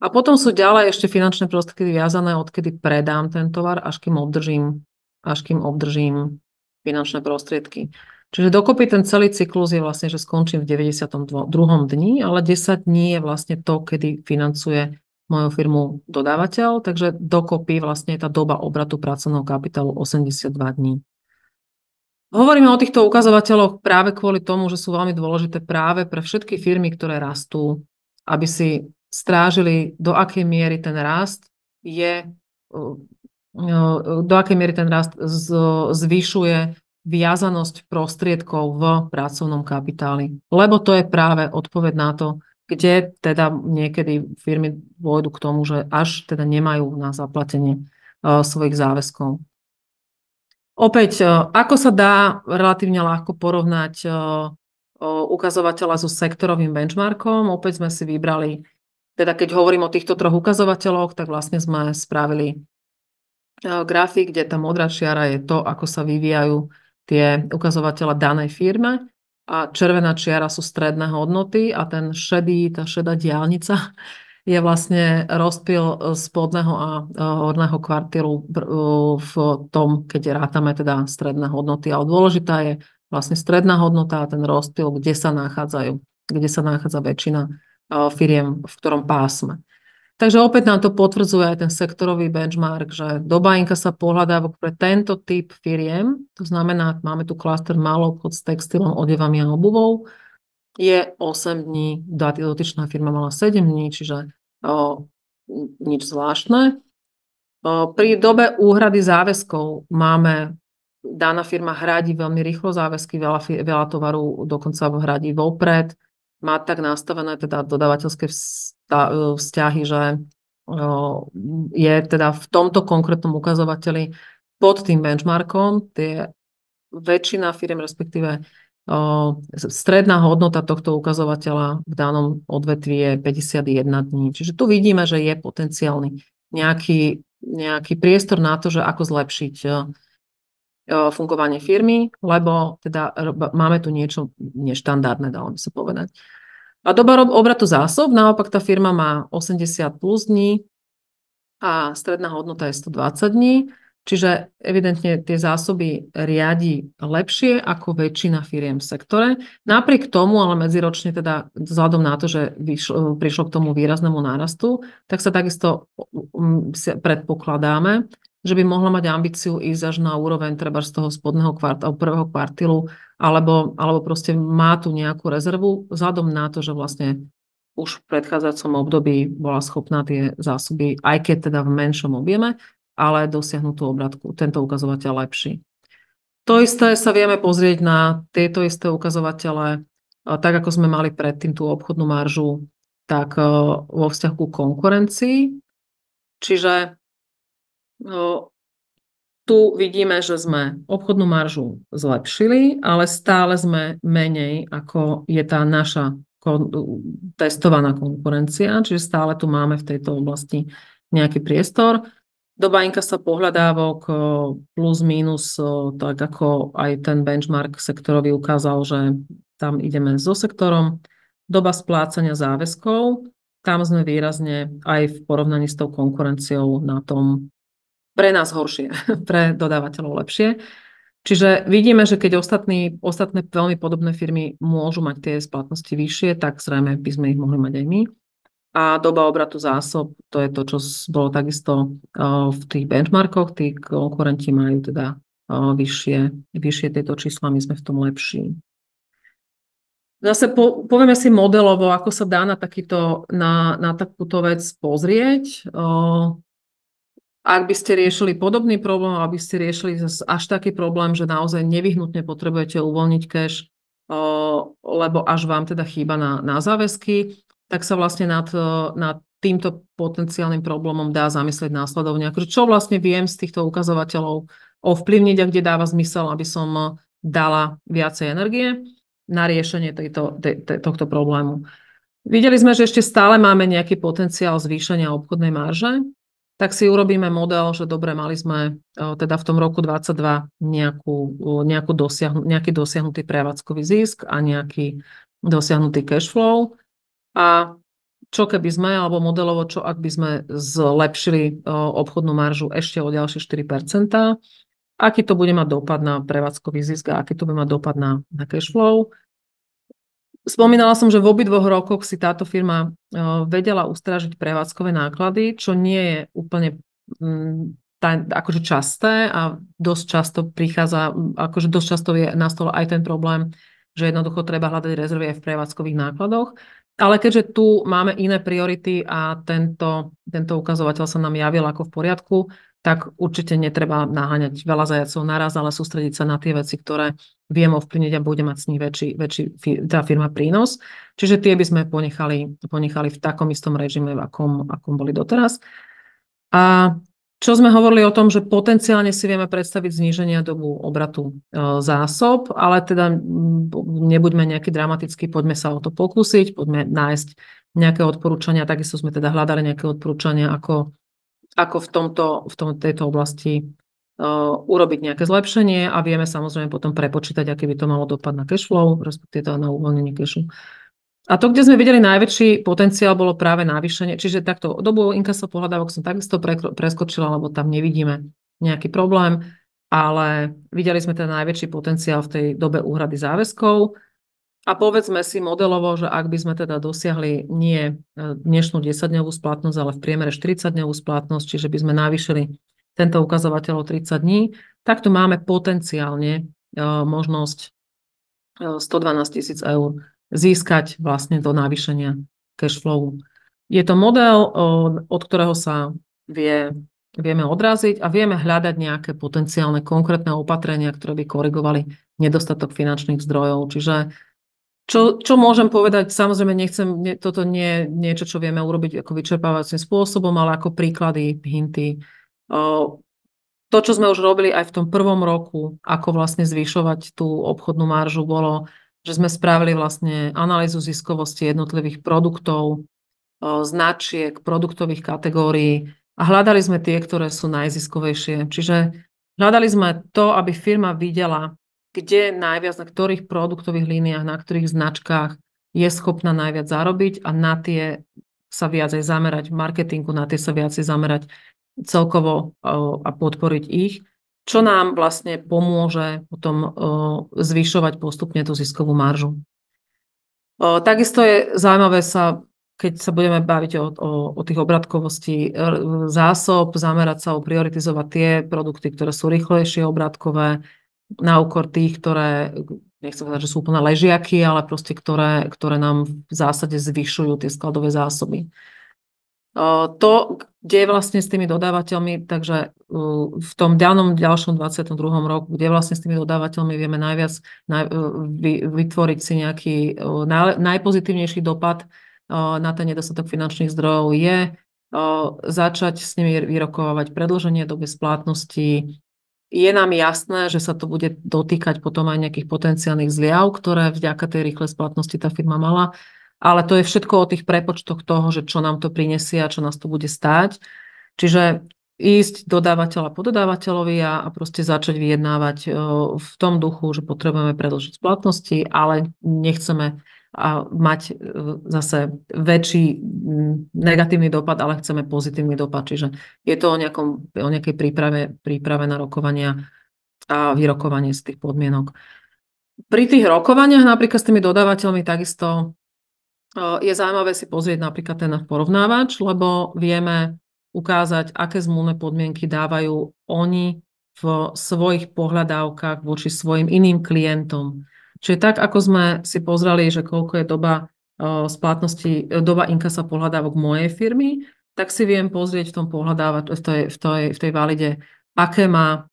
A potom sú ďalej ešte finančné prostriedky viazané, odkedy predám ten tovar, až kým obdržím finančné prostriedky. Čiže dokopy ten celý cyklus je vlastne, že skončím v 92. dni, ale 10 dní je vlastne to, kedy financuje moju firmu dodávateľ, takže dokopy vlastne je tá doba obratu pracovného kapitálu 82 dní. Hovoríme o týchto ukazovateľoch práve kvôli tomu, že sú veľmi dôležité práve pre všetky firmy, ktoré rastú, aby si strážili, do akej miery ten rast zvyšuje viazanosť prostriedkov v pracovnom kapitáli. Lebo to je práve odpoveď na to, kde teda niekedy firmy dôjdu k tomu, že až teda nemajú na zaplatenie svojich záväzkov. Opäť, ako sa dá relatívne ľahko porovnať ukazovateľa so sektorovým benchmarkom? Opäť sme si vybrali, teda keď hovorím o týchto troch ukazovateľoch, tak vlastne sme spravili grafik, kde tá modrá čiara je to, ako sa vyvíjajú tie ukazovatele danej firme a červená čiara sú stredné hodnoty a tá šedá diaľnica je vlastne rozptyl spodného a horného kvartílu v tom, keď rátame teda stredné hodnoty. Ale dôležitá je vlastne stredná hodnota a ten rozptyl, kde sa nachádza väčšina firiem, v ktorom pásme. Takže opäť nám to potvrdzuje aj ten sektorový benchmark, že doba inkasa pohľadávok pre tento typ firiem, to znamená, máme tu klaster maloobchod s textilom, odevami a obuvou, je 8 dní, dotyčná firma mala 7 dní, čiže nič zvláštne. Pri dobe úhrady záväzkov daná firma hradí veľmi rýchlo záväzky, veľa tovaru dokonca hradí vopred, má tak nastavené teda dodávateľské vzťahy, že je teda v tomto konkrétnom ukazovateli pod tým benchmarkom, väčšina firiem, respektíve stredná hodnota tohto ukazovateľa v danom odvetví je 51 dní. Čiže tu vidíme, že je potenciálny nejaký priestor na to, že ako zlepšiť fungovanie firmy, lebo teda máme tu niečo neštandardné, dalo by sa povedať. A doba obratu zásob, naopak tá firma má 80 plus dní a stredná hodnota je 120 dní, čiže evidentne tie zásoby riadi lepšie ako väčšina firiem v sektore. Napriek tomu, ale medziročne teda vzhľadom na to, že prišlo k tomu výraznému nárastu, tak sa takisto predpokladáme, že by mohla mať ambíciu ísť až na úroveň treba z toho spodného prvého kvartílu, alebo proste má tu nejakú rezervu, vzhľadom na to, že vlastne už v predchádzajúcom období bola schopná tie zásoby, aj keď teda v menšom objeme, ale dosiahnuť tú obratku, tento ukazovateľ lepší. To isté sa vieme pozrieť na tieto isté ukazovatele, tak ako sme mali predtým tú obchodnú maržu, tak vo vzťahu ku konkurencii. Čiže tu vidíme, že sme obchodnú maržu zlepšili, ale stále sme menej, ako je tá naša testovaná konkurencia, čiže stále tu máme v tejto oblasti nejaký priestor. Doba inkasa pohľadávok plus minus, tak ako aj ten benchmark sektorový ukázal, že tam ideme so sektorom. Doba splácania záväzkov, tam sme výrazne aj v porovnaní s tou konkurenciou na tom pre nás horšie, pre dodávateľov lepšie. Čiže vidíme, že keď ostatné veľmi podobné firmy môžu mať tie splatnosti vyššie, tak zrejme by sme ich mohli mať aj my. a doba obratu zásob, to je to, čo bolo takisto v tých benchmarkoch, tí konkurenti majú teda vyššie tieto čísla, my sme v tom lepší. Zase povieme si modelovo, ako sa dá na takúto vec pozrieť. Ak by ste riešili podobný problém, aby ste riešili až taký problém, že naozaj nevyhnutne potrebujete uvoľniť cash, lebo až vám teda chýba na záväzky, tak sa vlastne nad týmto potenciálnym problémom dá zamyslieť následovne. Akože čo vlastne viem z týchto ukazovateľov ovplyvniť a kde dáva zmysel, aby som dala viacej energie na riešenie tohto problému. Videli sme, že ešte stále máme nejaký potenciál zvýšenia obchodnej marže, tak si urobíme model, že dobre, mali sme teda v tom roku 2022 nejaký dosiahnutý prevádzkový zisk a nejaký dosiahnutý cash flow. A čo keby sme, alebo modelovo, čo ak by sme zlepšili obchodnú maržu ešte o ďalšie 4%, aký to bude mať dopad na prevádzkový zisk a aký to bude mať dopad na cash flow. Spomínala som, že v obidvoch rokoch si táto firma vedela ustrážiť prevádzkové náklady, čo nie je úplne akože časté a dosť často je na stole aj ten problém, že jednoducho treba hľadať rezervy aj v prevádzkových nákladoch. Ale keďže tu máme iné priority a tento ukazovateľ sa nám javil ako v poriadku, tak určite netreba naháňať veľa zajacov naraz, ale sústrediť sa na tie veci, ktoré viem ovplyvniť a bude mať s nich väčší tá firma prínos. Čiže tie by sme ponechali v takom istom režime, v akom boli doteraz. A čo sme hovorili o tom, že potenciálne si vieme predstaviť zníženie dobu obratu zásob, ale teda nebuďme nejaký dramatický, poďme sa o to pokúsiť, poďme nájsť nejaké odporúčania. Takisto sme teda hľadali nejaké odporúčania, ako v tejto oblasti urobiť nejaké zlepšenie a vieme samozrejme potom prepočítať, aký by to malo dopad na cash flow, respektíve na uvoľnenie cashu. A to, kde sme videli najväčší potenciál, bolo práve navýšenie. Čiže takto dobu inkasa pohľadávok som takisto preskočila, lebo tam nevidíme nejaký problém, ale videli sme ten najväčší potenciál v tej dobe úhrady záväzkov. A povedzme si modelovo, že ak by sme teda dosiahli nie dnešnú 10-dňovú splatnosť, ale v priemere 40-dňovú splatnosť, čiže by sme navýšili tento ukazovateľ o 30 dní, tak tu máme potenciálne možnosť 112 000 eur získať vlastne do navýšenia cash flow. Je to model, od ktorého sa vieme odraziť a vieme hľadať nejaké potenciálne konkrétne opatrenia, ktoré by korigovali nedostatok finančných zdrojov. Čiže čo môžem povedať, samozrejme toto nie je niečo, čo vieme urobiť ako vyčerpávacím spôsobom, ale ako príklady, hinty. To, čo sme už robili aj v tom prvom roku, ako vlastne zvyšovať tú obchodnú maržu, bolo, že sme spravili vlastne analýzu ziskovosti jednotlivých produktov, značiek, produktových kategórií a hľadali sme tie, ktoré sú najziskovejšie. Čiže hľadali sme to, aby firma videla, kde najviac, na ktorých produktových líniách, na ktorých značkách je schopná najviac zarobiť a na tie sa viac aj zamerať v marketingu, na tie sa viac zamerať celkovo a podporiť ich, čo nám vlastne pomôže potom zvyšovať postupne tú ziskovú maržu. Takisto je zaujímavé keď sa budeme baviť o tých obratkovostí zásob, zamerať sa prioritizovať tie produkty, ktoré sú rýchlejšie obratkové, na úkor tých, ktoré, nechcem povedať, že sú úplne ležiaky, ale proste, ktoré nám v zásade zvyšujú tie skladové zásoby. To, kde je vlastne s tými dodávateľmi, takže v tom ďalšom 22. roku, kde vlastne s tými dodávateľmi vieme najviac vytvoriť si nejaký najpozitívnejší dopad na ten nedostatok finančných zdrojov, je začať s nimi vyrokovať predĺženie doby splatnosti. Je nám jasné, že sa to bude dotýkať potom aj nejakých potenciálnych zliav, ktoré vďaka tej rýchlej splatnosti tá firma mala. Ale to je všetko o tých prepočtoch toho, že čo nám to prinesie a čo nás to bude stáť. Čiže ísť dodávateľa po dodávateľovi a proste začať vyjednávať v tom duchu, že potrebujeme predĺžiť splatnosti, ale nechceme mať zase väčší negatívny dopad, ale chceme pozitívny dopad. Čiže je to o nejakej príprave na rokovania a vyrokovanie z tých podmienok. Pri tých rokovaniach napríklad s tými dodávateľmi takisto Je zaujímavé si pozrieť napríklad ten porovnávač, lebo vieme ukázať, aké zmluvné podmienky dávajú oni v svojich pohľadávkach voči svojim iným klientom. Čiže tak, ako sme si pozreli, že koľko je doba splatnosti, doba inkasa pohľadávok mojej firmy, tak si viem pozrieť v tom v tej valide, aké má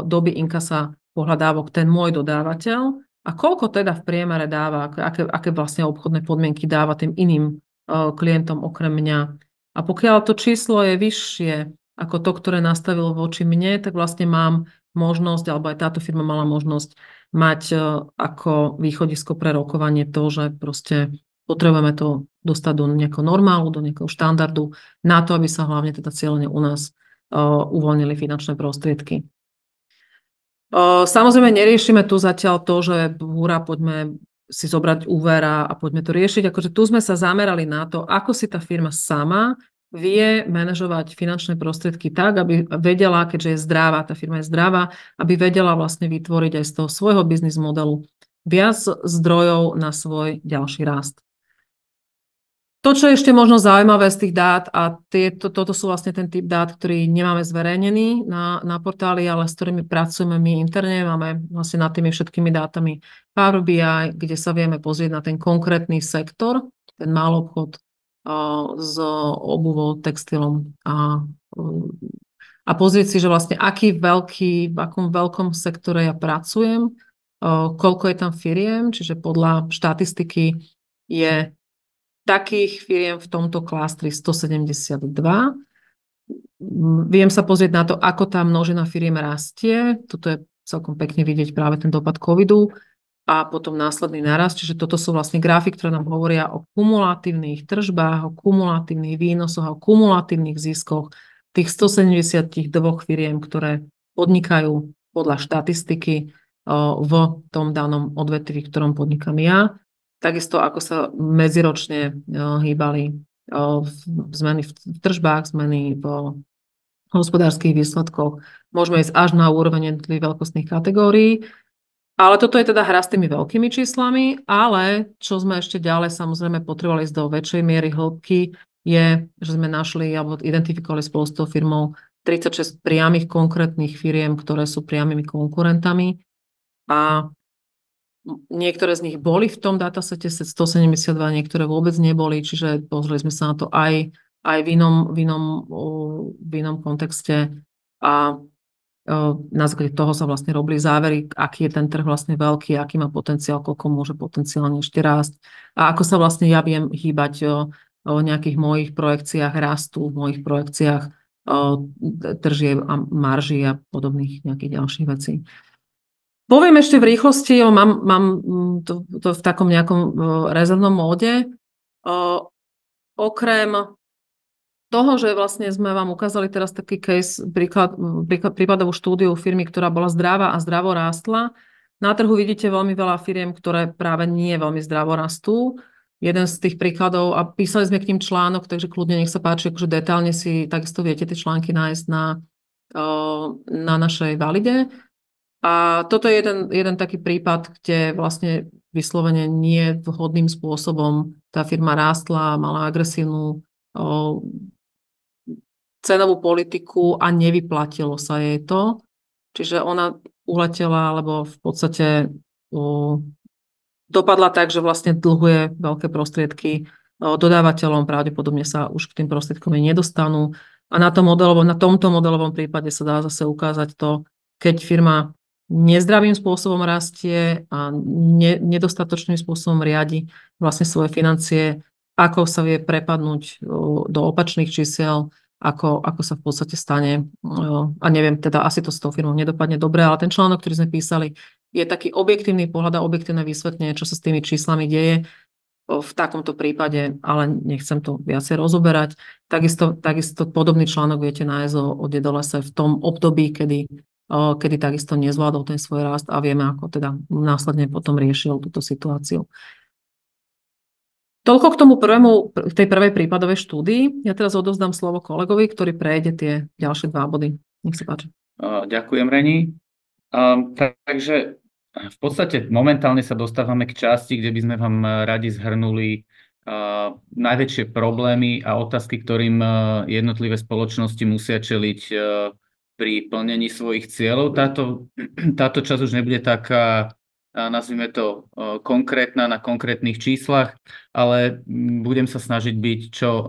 doby inkasa pohľadávok ten môj dodávateľ a koľko teda v priemere dáva, aké vlastne obchodné podmienky dáva tým iným klientom okrem mňa. A pokiaľ to číslo je vyššie ako to, ktoré nastavilo voči mne, tak vlastne mám možnosť, alebo aj táto firma mala možnosť mať ako východisko pre rokovanie to, že proste potrebujeme to dostať do nejakého normálu, do nejakého štandardu, na to, aby sa hlavne teda cieľene u nás uvoľnili finančné prostriedky. Samozrejme, neriešime tu zatiaľ to, že húra, poďme si zobrať úver a poďme to riešiť. Akože tu sme sa zamerali na to, ako si tá firma sama vie manažovať finančné prostriedky tak, aby vedela, keďže je zdravá, tá firma je zdravá, aby vedela vlastne vytvoriť aj z toho svojho biznis modelu viac zdrojov na svoj ďalší rast. To, čo je ešte možno zaujímavé z tých dát, a toto sú vlastne ten typ dát, ktorý nemáme zverejnený na portáli, ale s ktorými pracujeme my interne, máme vlastne nad tými všetkými dátami Power BI, kde sa vieme pozrieť na ten konkrétny sektor, ten maloobchod s obuvou, textilom a pozrieť si, že vlastne v akom veľkom sektore ja pracujem, koľko je tam firiem, čiže podľa štatistiky je takých firiem v tomto klastri 172. Viem sa pozrieť na to, ako tá množina firiem rastie. Tuto je celkom pekne vidieť práve ten dopad covidu a potom následný narast. Čiže toto sú vlastne grafy, ktoré nám hovoria o kumulatívnych tržbách, o kumulatívnych výnosoch, o kumulatívnych ziskoch tých 172 firiem, ktoré podnikajú podľa štatistiky v tom danom odvetví, v ktorom podnikám ja. Takisto ako sa medziročne hýbali zmeny v tržbách, zmeny v hospodárskych výsledkoch. Môžeme ísť až na úroveň jednotlivých veľkostných kategórií. Ale toto je teda hra s tými veľkými číslami, ale čo sme ešte ďalej samozrejme potrebovali ísť do väčšej miery hĺbky, je, že sme našli alebo identifikovali spolu s tou firmou 36 priamých konkrétnych firiem, ktoré sú priamými konkurentami a niektoré z nich boli v tom datasete 172, niektoré vôbec neboli, čiže pozreli sme sa na to aj v inom kontexte a na základe toho sa vlastne robili závery, aký je ten trh vlastne veľký, aký má potenciál, koľko môže potenciálne ešte rásť a ako sa vlastne ja viem hýbať o nejakých mojich projekciách rastu, v mojich projekciách tržieb a marží a podobných nejakých ďalších vecí. Poviem ešte v rýchlosti, mám to v takom nejakom rezervnom móde. Okrem toho, že vlastne sme vám ukázali teraz taký case, prípadovú štúdiu firmy, ktorá bola zdravá a zdravo rástla. Na trhu vidíte veľmi veľa firiem, ktoré práve nie veľmi zdravo rastú. Jeden z tých príkladov, a písali sme k ním článok, takže kľudne nech sa páči, akože detailne si takisto viete tie články nájsť na našej valide. A toto je jeden taký prípad, kde vlastne vyslovene nie vhodným spôsobom tá firma rástla, mala agresívnu cenovú politiku a nevyplatilo sa jej to. Čiže ona uletela, alebo v podstate dopadla tak, že vlastne dlhuje veľké prostriedky dodávateľom, pravdepodobne sa už k tým prostriedkom nedostanú. A na tomto modelovom prípade sa dá zase ukázať to, keď firma nezdravým spôsobom rastie a nedostatočným spôsobom riadi vlastne svoje financie, ako sa vie prepadnúť do opačných čísiel, ako sa v podstate stane. A neviem, teda asi to s tou firmou nedopadne dobre, ale ten článok, ktorý sme písali, je taký objektívny pohľad a objektívne vysvetlenie, čo sa s tými číslami deje v takomto prípade, ale nechcem to viacej rozoberať. Takisto podobný článok viete nájsť o Dedolese v tom období, kedy takisto nezvládol ten svoj rast a vieme, ako teda následne potom riešil túto situáciu. Toľko k tej prvej prípadovej štúdii. Ja teraz odovzdám slovo kolegovi, ktorý prejde tie ďalšie 2 body. Nech sa páči. Ďakujem, Reni. Takže v podstate momentálne sa dostávame k časti, kde by sme vám radi zhrnuli najväčšie problémy a otázky, ktorým jednotlivé spoločnosti musia čeliť pri plnení svojich cieľov. Táto časť už nebude taká, nazvime to, konkrétna na konkrétnych číslach, ale budem sa snažiť byť čo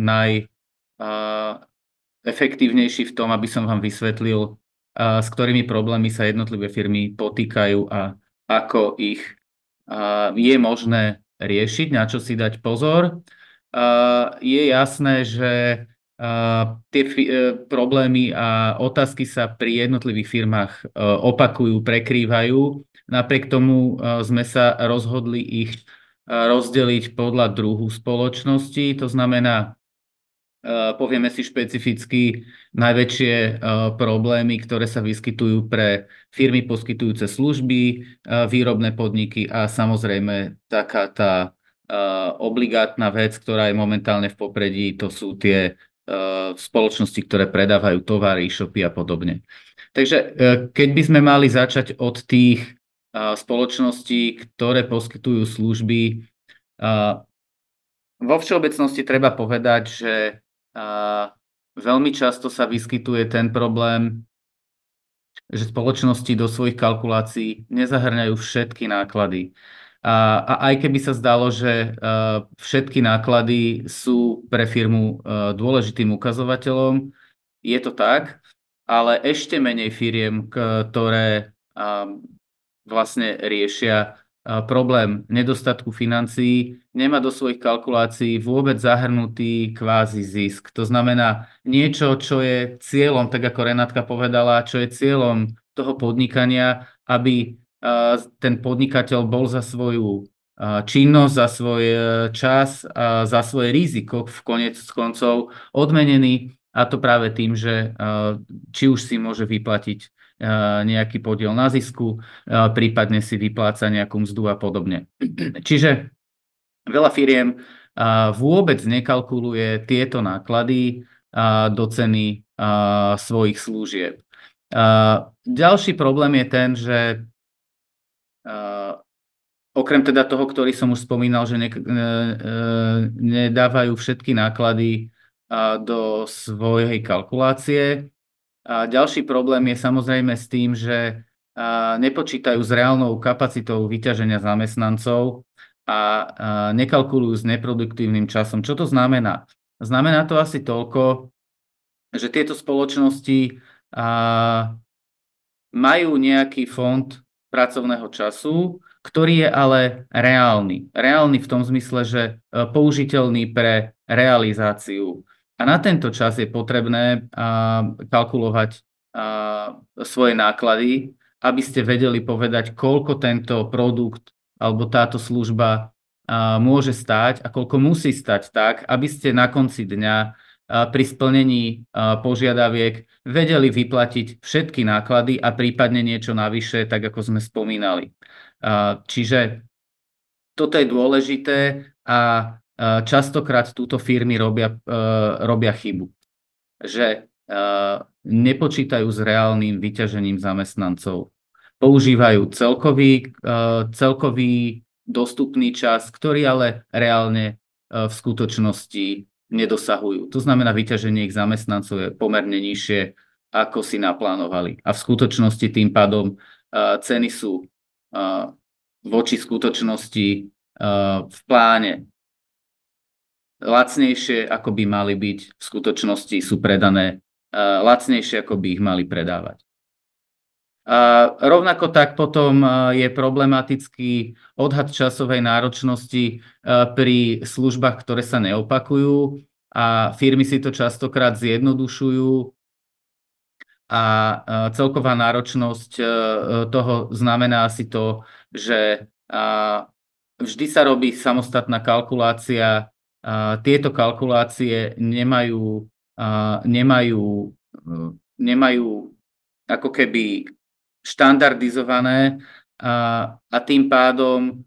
najefektívnejší v tom, aby som vám vysvetlil, s ktorými problémy sa jednotlivé firmy potýkajú a ako ich je možné riešiť, na čo si dať pozor. Je jasné, že tie problémy a otázky sa pri jednotlivých firmách opakujú, prekrývajú. Napriek tomu sme sa rozhodli ich rozdeliť podľa druhu spoločnosti. To znamená, povieme si špecificky najväčšie problémy, ktoré sa vyskytujú pre firmy poskytujúce služby, výrobné podniky a samozrejme taká tá obligátna vec, ktorá je momentálne v popredí, to sú tie spoločnosti, ktoré predávajú tovary, e-shopy a podobne. Takže keď by sme mali začať od tých spoločností, ktoré poskytujú služby, vo všeobecnosti treba povedať, že veľmi často sa vyskytuje ten problém, že spoločnosti do svojich kalkulácií nezahrňajú všetky náklady. A aj keby sa zdalo, že všetky náklady sú pre firmu dôležitým ukazovateľom, je to tak, ale ešte menej firiem, ktoré vlastne riešia problém nedostatku financií, nemá do svojich kalkulácií vôbec zahrnutý kvázi zisk. To znamená niečo, čo je cieľom, tak ako Renátka povedala, čo je cieľom toho podnikania, aby ten podnikateľ bol za svoju činnosť, za svoj čas, za svoje riziko v konec koncov odmenený, a to práve tým, že či už si môže vyplatiť nejaký podiel na zisku, prípadne si vypláca nejakú mzdu a podobne. Čiže veľa firiem vôbec nekalkuluje tieto náklady do ceny svojich služieb. Ďalší problém je ten, že okrem teda toho, ktorý som už spomínal, že nedávajú všetky náklady do svojej kalkulácie. A ďalší problém je samozrejme s tým, že nepočítajú s reálnou kapacitou vyťaženia zamestnancov a nekalkulujú s neproduktívnym časom. Čo to znamená? Znamená to asi toľko, že tieto spoločnosti majú nejaký fond pracovného času, ktorý je ale reálny. Reálny v tom zmysle, že použiteľný pre realizáciu. A na tento čas je potrebné kalkulovať svoje náklady, aby ste vedeli povedať, koľko tento produkt alebo táto služba môže stáť a koľko musí stať tak, aby ste na konci dňa pri splnení požiadaviek vedeli vyplatiť všetky náklady a prípadne niečo navyše, tak ako sme spomínali. Čiže toto je dôležité a častokrát túto firmy robia chybu, že nepočítajú s reálnym vyťažením zamestnancov. Používajú celkový dostupný čas, ktorý ale reálne v skutočnosti nedosahujú. To znamená, vyťaženie ich zamestnancov je pomerne nižšie, ako si naplánovali. A v skutočnosti tým pádom ceny sú voči skutočnosti v pláne lacnejšie, ako by mali byť, v skutočnosti sú predané lacnejšie, ako by ich mali predávať. Rovnako tak potom je problematický odhad časovej náročnosti pri službách, ktoré sa neopakujú a firmy si to častokrát zjednodušujú a celková náročnosť toho znamená asi to, že vždy sa robí samostatná kalkulácia. Tieto kalkulácie nemajú ako keby štandardizované a tým pádom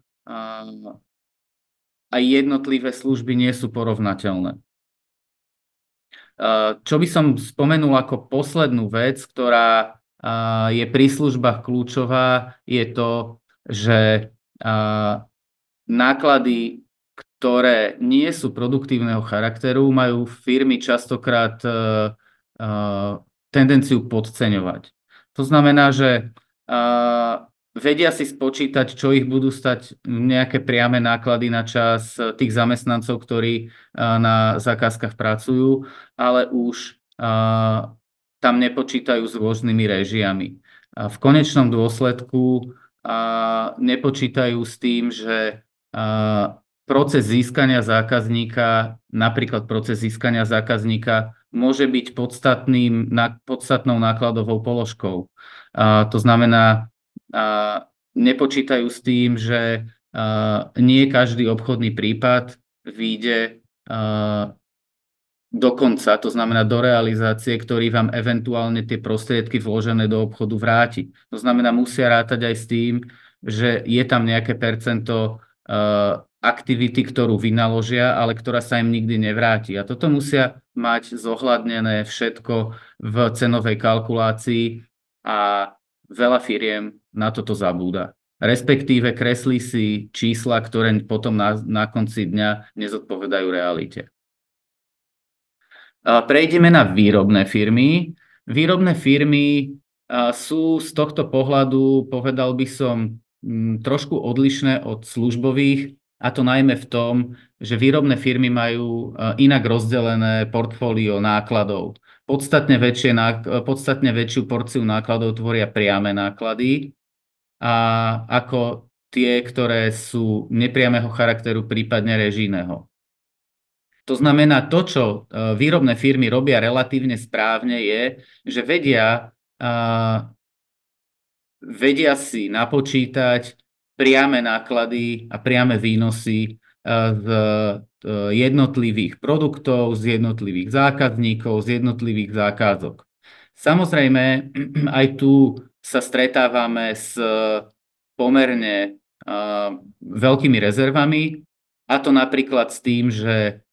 aj jednotlivé služby nie sú porovnateľné. Čo by som spomenul ako poslednú vec, ktorá je pri službách kľúčová, je to, že náklady, ktoré nie sú produktívneho charakteru, majú firmy častokrát tendenciu podceňovať. To znamená, že vedia si spočítať, čo ich budú stať nejaké priame náklady na čas tých zamestnancov, ktorí na zákazkách pracujú, ale už tam nepočítajú s rôznymi réžiami. V konečnom dôsledku nepočítajú s tým, že proces získania zákazníka, napríklad proces získania zákazníka, môže byť podstatnou nákladovou položkou. To znamená, nepočítajú s tým, že nie každý obchodný prípad vyjde do konca, to znamená do realizácie, ktorý vám eventuálne tie prostriedky vložené do obchodu vráti. To znamená, musia rátať aj s tým, že je tam nejaké percento aktivity, ktorú vynaložia, ale ktorá sa im nikdy nevráti. A toto musia mať zohľadnené všetko v cenovej kalkulácii a veľa firiem na toto zabúda. Respektíve kreslí si čísla, ktoré potom na konci dňa nezodpovedajú realite. Prejdeme na výrobné firmy. Výrobné firmy sú z tohto pohľadu, povedal by som, trošku odlišné od službových, a to najmä v tom, že výrobné firmy majú inak rozdelené portfólio nákladov. Podstatne väčšiu porciu nákladov tvoria priame náklady, ako tie, ktoré sú nepriameho charakteru, prípadne režijného. To znamená, to, čo výrobné firmy robia relatívne správne, je, že vedia si napočítať priame náklady a priame výnosy z jednotlivých produktov, z jednotlivých zákazníkov, z jednotlivých zákazok. Samozrejme, aj tu sa stretávame s pomerne veľkými rezervami, a to napríklad s tým, že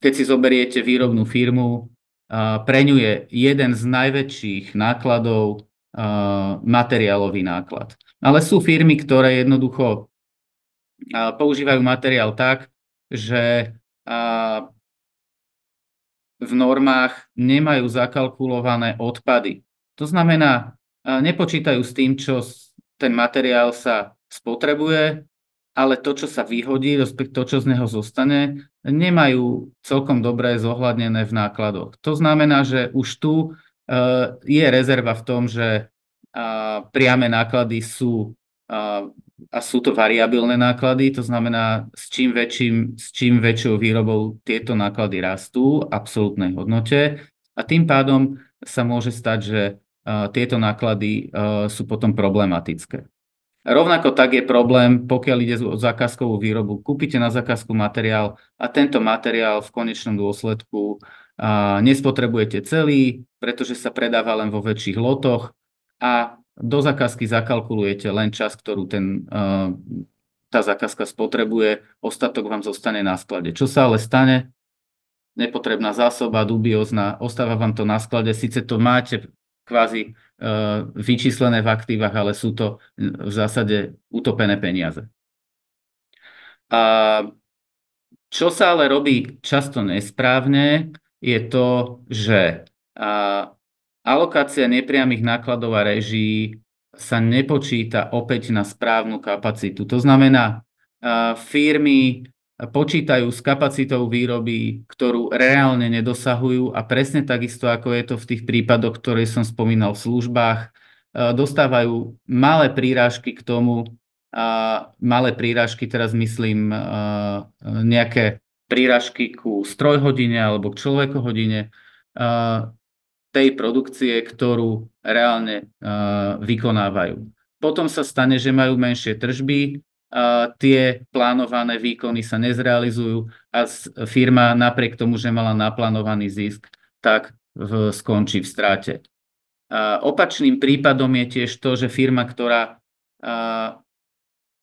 keď si zoberiete výrobnú firmu, pre ňu je jeden z najväčších nákladov materiálový náklad. Ale sú firmy, ktoré jednoducho používajú materiál tak, že v normách nemajú zakalkulované odpady. To znamená, nepočítajú s tým, čo ten materiál sa spotrebuje, ale to, čo sa vyhodí, respektíve to, čo z neho zostane, nemajú celkom dobre zohľadnené v nákladoch. To znamená, že už tu je rezerva v tom, že priame náklady sú to variabilné náklady, to znamená, s čím väčšou výrobou tieto náklady rastú v absolútnej hodnote, a tým pádom sa môže stať, že tieto náklady sú potom problematické. Rovnako tak je problém, pokiaľ ide o zákazkovú výrobu. Kúpite na zákazku materiál a tento materiál v konečnom dôsledku nespotrebujete celý, pretože sa predáva len vo väčších lotoch a do zákazky zakalkulujete len čas, ktorú tá zákazka spotrebuje, ostatok vám zostane na sklade. Čo sa ale stane? Nepotrebná zásoba, dubiózna, ostáva vám to na sklade, síce to máte kvázi vyčíslené v aktívach, ale sú to v zásade utopené peniaze. Čo sa ale robí často nesprávne, je to, že alokácia nepriamych nákladov a režií sa nepočíta opäť na správnu kapacitu. To znamená, firmy počítajú s kapacitou výroby, ktorú reálne nedosahujú, a presne takisto, ako je to v tých prípadoch, ktoré som spomínal v službách, dostávajú malé prírážky k tomu, malé prírážky, teraz myslím nejaké prírážky ku strojhodine alebo k človekohodine tej produkcie, ktorú reálne vykonávajú. Potom sa stane, že majú menšie tržby, tie plánované výkony sa nezrealizujú a firma napriek tomu, že mala naplánovaný zisk, tak skončí v strate. Opačným prípadom je tiež to, že firma, ktorá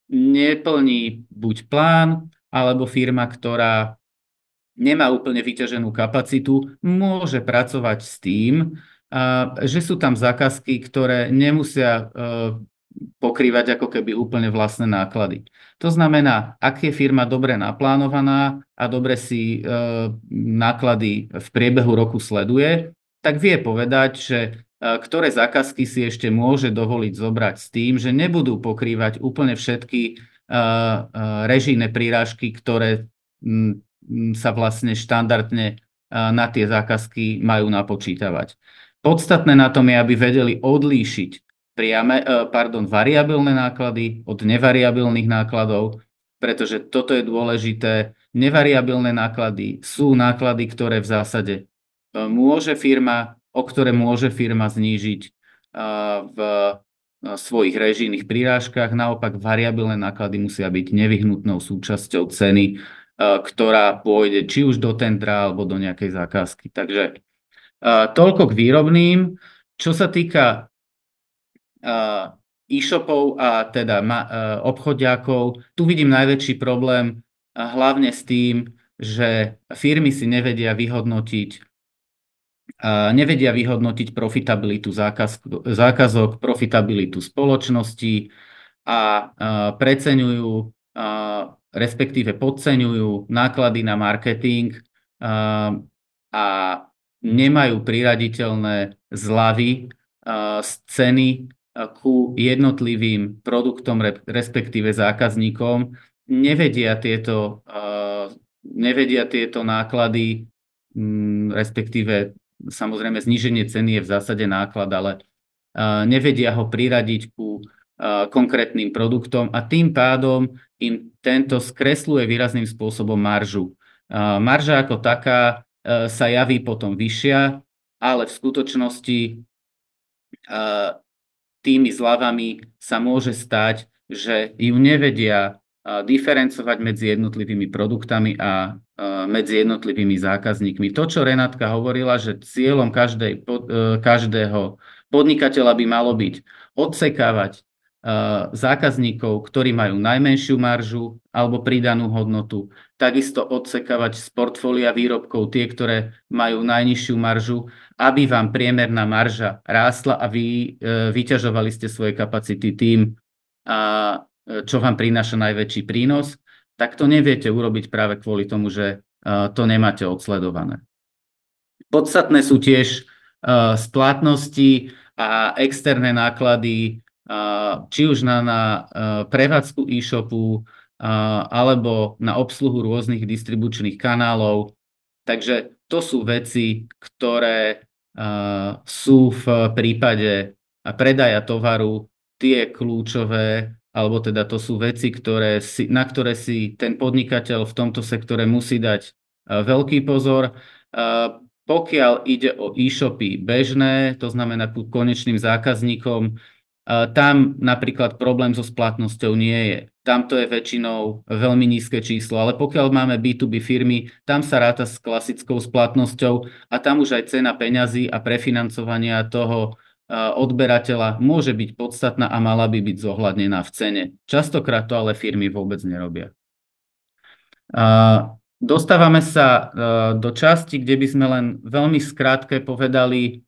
neplní buď plán, alebo firma, ktorá nemá úplne vyťaženú kapacitu, môže pracovať s tým, že sú tam zákazky, ktoré nemusia pokrývať ako keby úplne vlastné náklady. To znamená, ak je firma dobre naplánovaná a dobre si náklady v priebehu roku sleduje, tak vie povedať, že ktoré zákazky si ešte môže dovoliť zobrať s tým, že nebudú pokrývať úplne všetky režijné prírážky, ktoré sa vlastne štandardne na tie zákazky majú napočítavať. Podstatné na tom je, aby vedeli odlíšiť variabilné náklady od nevariabilných nákladov, pretože toto je dôležité. Nevariabilné náklady sú náklady, ktoré v zásade ktoré môže firma znížiť v svojich režijných prírážkach. Naopak variabilné náklady musia byť nevyhnutnou súčasťou ceny, ktorá pôjde či už do tendra alebo do nejakej zákazky. Takže toľko k výrobným. Čo sa týka e-shopov a teda obchodiakov, tu vidím najväčší problém hlavne s tým, že firmy si nevedia vyhodnotiť profitabilitu zákazok, profitabilitu spoločnosti a preceňujú, respektíve podceňujú náklady na marketing a nemajú priraditeľné zľavy z ceny ku jednotlivým produktom, respektíve zákazníkom. Nevedia tieto náklady, respektíve samozrejme zníženie ceny je v zásade náklad, ale nevedia ho priradiť ku konkrétnym produktom a tým pádom im tento skresluje výrazným spôsobom maržu. Marža ako taká sa javí potom vyššia, ale v skutočnosti tými zľavami sa môže stať, že ju nevedia diferencovať medzi jednotlivými produktami a medzi jednotlivými zákazníkmi. To, čo Renátka hovorila, že cieľom každého podnikateľa by malo byť odsekávať zákazníkov, ktorí majú najmenšiu maržu alebo pridanú hodnotu, takisto odsekávať z portfólia výrobkov tie, ktoré majú najnižšiu maržu, aby vám priemerná marža rástla a vy vyťažovali ste svoje kapacity tým, čo vám prináša najväčší prínos, tak to neviete urobiť práve kvôli tomu, že to nemáte odsledované. Podstatné sú tiež splatnosti a externé náklady, či už na prevádzku e-shopu alebo na obsluhu rôznych distribučných kanálov. Takže to sú veci, ktoré sú v prípade predaja tovaru tie kľúčové, alebo teda to sú veci, na ktoré si ten podnikateľ v tomto sektore musí dať veľký pozor. Pokiaľ ide o e-shopy bežné, to znamená ku konečným zákazníkom, tam napríklad problém so splatnosťou nie je. Tam to je väčšinou veľmi nízke číslo, ale pokiaľ máme B2B firmy, tam sa ráta s klasickou splatnosťou a tam už aj cena peňazí a prefinancovania toho odberateľa môže byť podstatná a mala by byť zohľadnená v cene. Častokrát to ale firmy vôbec nerobia. Dostávame sa do časti, kde by sme len veľmi skrátke povedali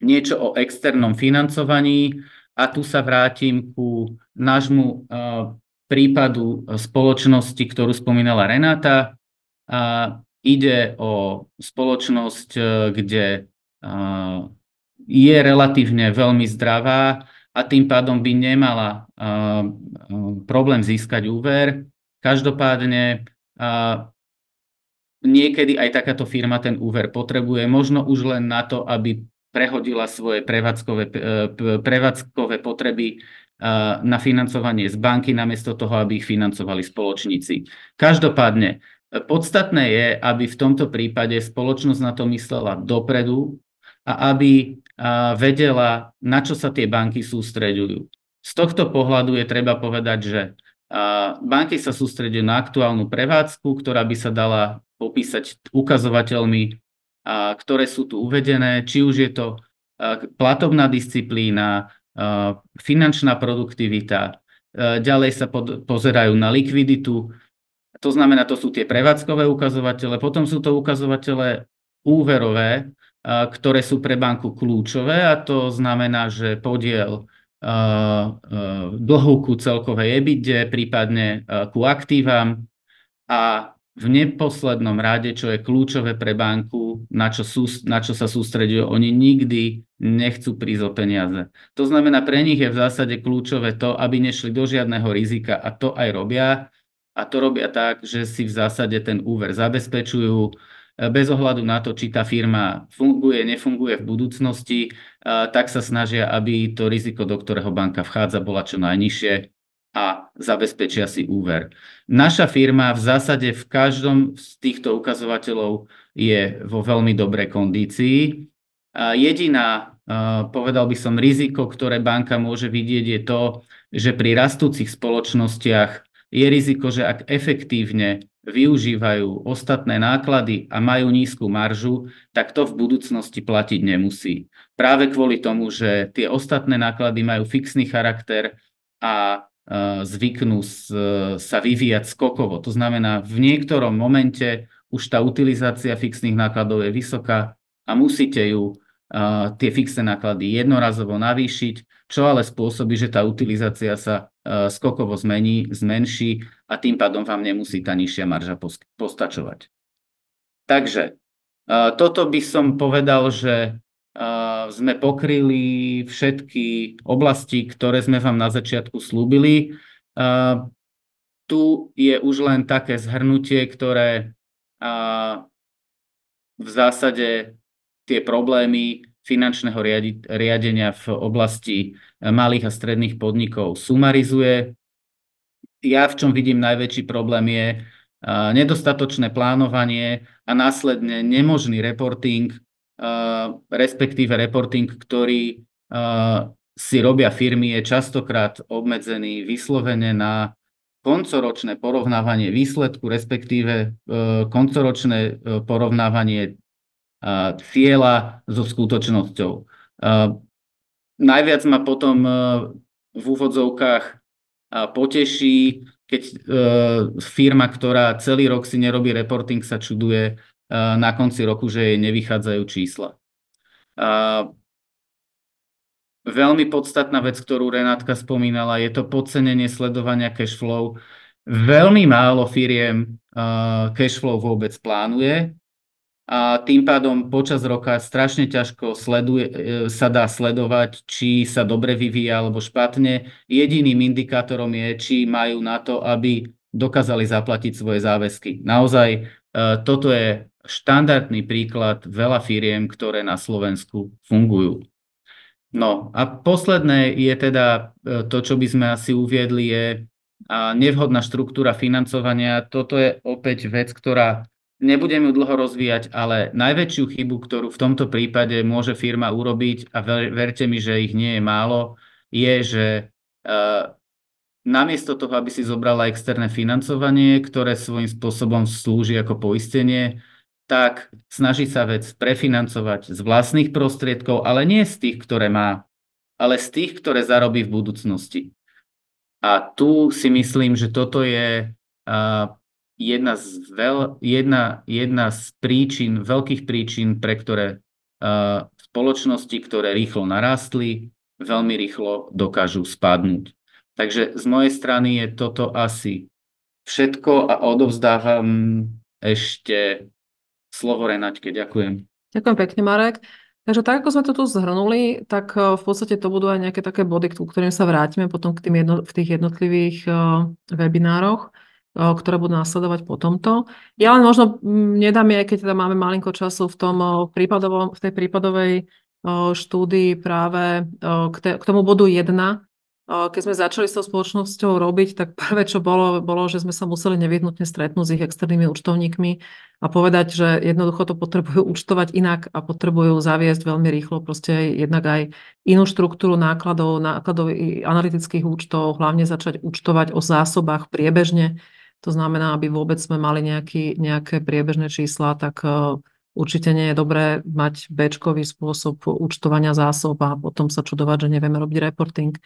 niečo o externom financovaní a tu sa vrátim ku nášmu prípadu spoločnosti, ktorú spomínala Renáta. Ide o spoločnosť, kde je relatívne veľmi zdravá a tým pádom by nemala problém získať úver. Každopádne niekedy aj takáto firma ten úver potrebuje, možno už len na to, aby prehodila svoje prevádzkové potreby na financovanie z banky, namiesto toho, aby ich financovali spoločníci. Každopádne, podstatné je, aby v tomto prípade spoločnosť na to myslela dopredu a aby vedela, na čo sa tie banky sústreďujú. Z tohto pohľadu je treba povedať, že banky sa sústreďujú na aktuálnu prevádzku, ktorá by sa dala popísať ukazovateľmi, ktoré sú tu uvedené, či už je to platobná disciplína, finančná produktivita, ďalej sa pozerajú na likviditu, to znamená, to sú tie prevádzkové ukazovatele, potom sú to ukazovatele úverové, ktoré sú pre banku kľúčové a to znamená, že podiel dlhu ku celkovej EBITDA, prípadne ku aktívam a v neposlednom rade, čo je kľúčové pre banku, na čo sa sústreďujú, oni nikdy nechcú prísť o peniaze. To znamená, pre nich je v zásade kľúčové to, aby nešli do žiadneho rizika a to aj robia. A to robia tak, že si v zásade ten úver zabezpečujú bez ohľadu na to, či tá firma funguje, nefunguje v budúcnosti, tak sa snažia, aby to riziko, do ktorého banka vchádza, bola čo najnižšie a zabezpečia si úver. Naša firma v zásade v každom z týchto ukazovateľov je vo veľmi dobrej kondícii. Jediná, povedal by som, riziko, ktoré banka môže vidieť, je to, že pri rastúcich spoločnostiach je riziko, že ak efektívne využívajú ostatné náklady a majú nízku maržu, tak to v budúcnosti platiť nemusí. Práve kvôli tomu, že tie ostatné náklady majú fixný charakter a zvyknú sa vyvíjať skokovo. To znamená, v niektorom momente už tá utilizácia fixných nákladov je vysoká a musíte tie fixné náklady jednorazovo navýšiť, čo ale spôsobí, že tá utilizácia sa skokovo zmenší a tým pádom vám nemusí tá nižšia marža postačovať. Takže toto by som povedal, že sme pokryli všetky oblasti, ktoré sme vám na začiatku slúbili. Tu je už len také zhrnutie, ktoré v zásade tie problémy finančného riadenia v oblasti malých a stredných podnikov sumarizuje. Ja v čom vidím najväčší problém je nedostatočné plánovanie a následne nemožný reporting, respektíve reporting, ktorý si robia firmy, je častokrát obmedzený vyslovene na koncoročné porovnávanie výsledku, respektíve koncoročné porovnávanie cieľa so skutočnosťou. Najviac ma potom v úvodzovkách poteší, keď firma, ktorá celý rok si nerobí reporting, sa čuduje na konci roku, že jej nevychádzajú čísla. Veľmi podstatná vec, ktorú Renátka spomínala, je to podcenenie sledovania cash flow. Veľmi málo firiem cash flow vôbec plánuje a tým pádom počas roka strašne ťažko sa dá sledovať, či sa dobre vyvíja alebo špatne. Jediným indikátorom je, či majú na to, aby dokázali zaplatiť svoje záväzky. Naozaj toto je štandardný príklad veľa firiem, ktoré na Slovensku fungujú. No a posledné je teda to, čo by sme asi uviedli, je nevhodná štruktúra financovania. Toto je opäť vec, ktorá nebudem ju dlho rozvíjať, ale najväčšiu chybu, ktorú v tomto prípade môže firma urobiť, a verte mi, že ich nie je málo, je, že namiesto toho, aby si zobrala externé financovanie, ktoré svojím spôsobom slúži ako poistenie, tak snaží sa vec prefinancovať z vlastných prostriedkov, ale nie z tých, ktoré má, ale z tých, ktoré zarobí v budúcnosti. A tu si myslím, že toto je jedna z príčin, veľkých príčin, pre ktoré spoločnosti, ktoré rýchlo narástli, veľmi rýchlo dokážu spadnúť. Takže z mojej strany je toto asi všetko a odovzdávam ešte slovo Renáťke. Ďakujem. Ďakujem pekne, Marek. Takže tak, ako sme to tu zhrnuli, tak v podstate to budú aj nejaké také body, ku ktorým sa vrátime potom v tých jednotlivých webinároch, ktoré budú nasledovať po tomto. Ja len možno nedám, aj keď teda máme malinko času v tej prípadovej štúdii práve k tomu bodu 1. Keď sme začali s tou spoločnosťou robiť, tak prvé, čo bolo, že sme sa museli nevyhnutne stretnúť s ich externými účtovníkmi a povedať, že jednoducho to potrebujú účtovať inak a potrebujú zaviesť veľmi rýchlo proste jednak aj inú štruktúru nákladov analytických účtov, hlavne začať účtovať o zásobách priebežne. To znamená, aby vôbec sme mali nejaké priebežné čísla, tak určite nie je dobré mať béčkový spôsob účtovania zásob a potom sa čudovať, že nevieme robiť reporting.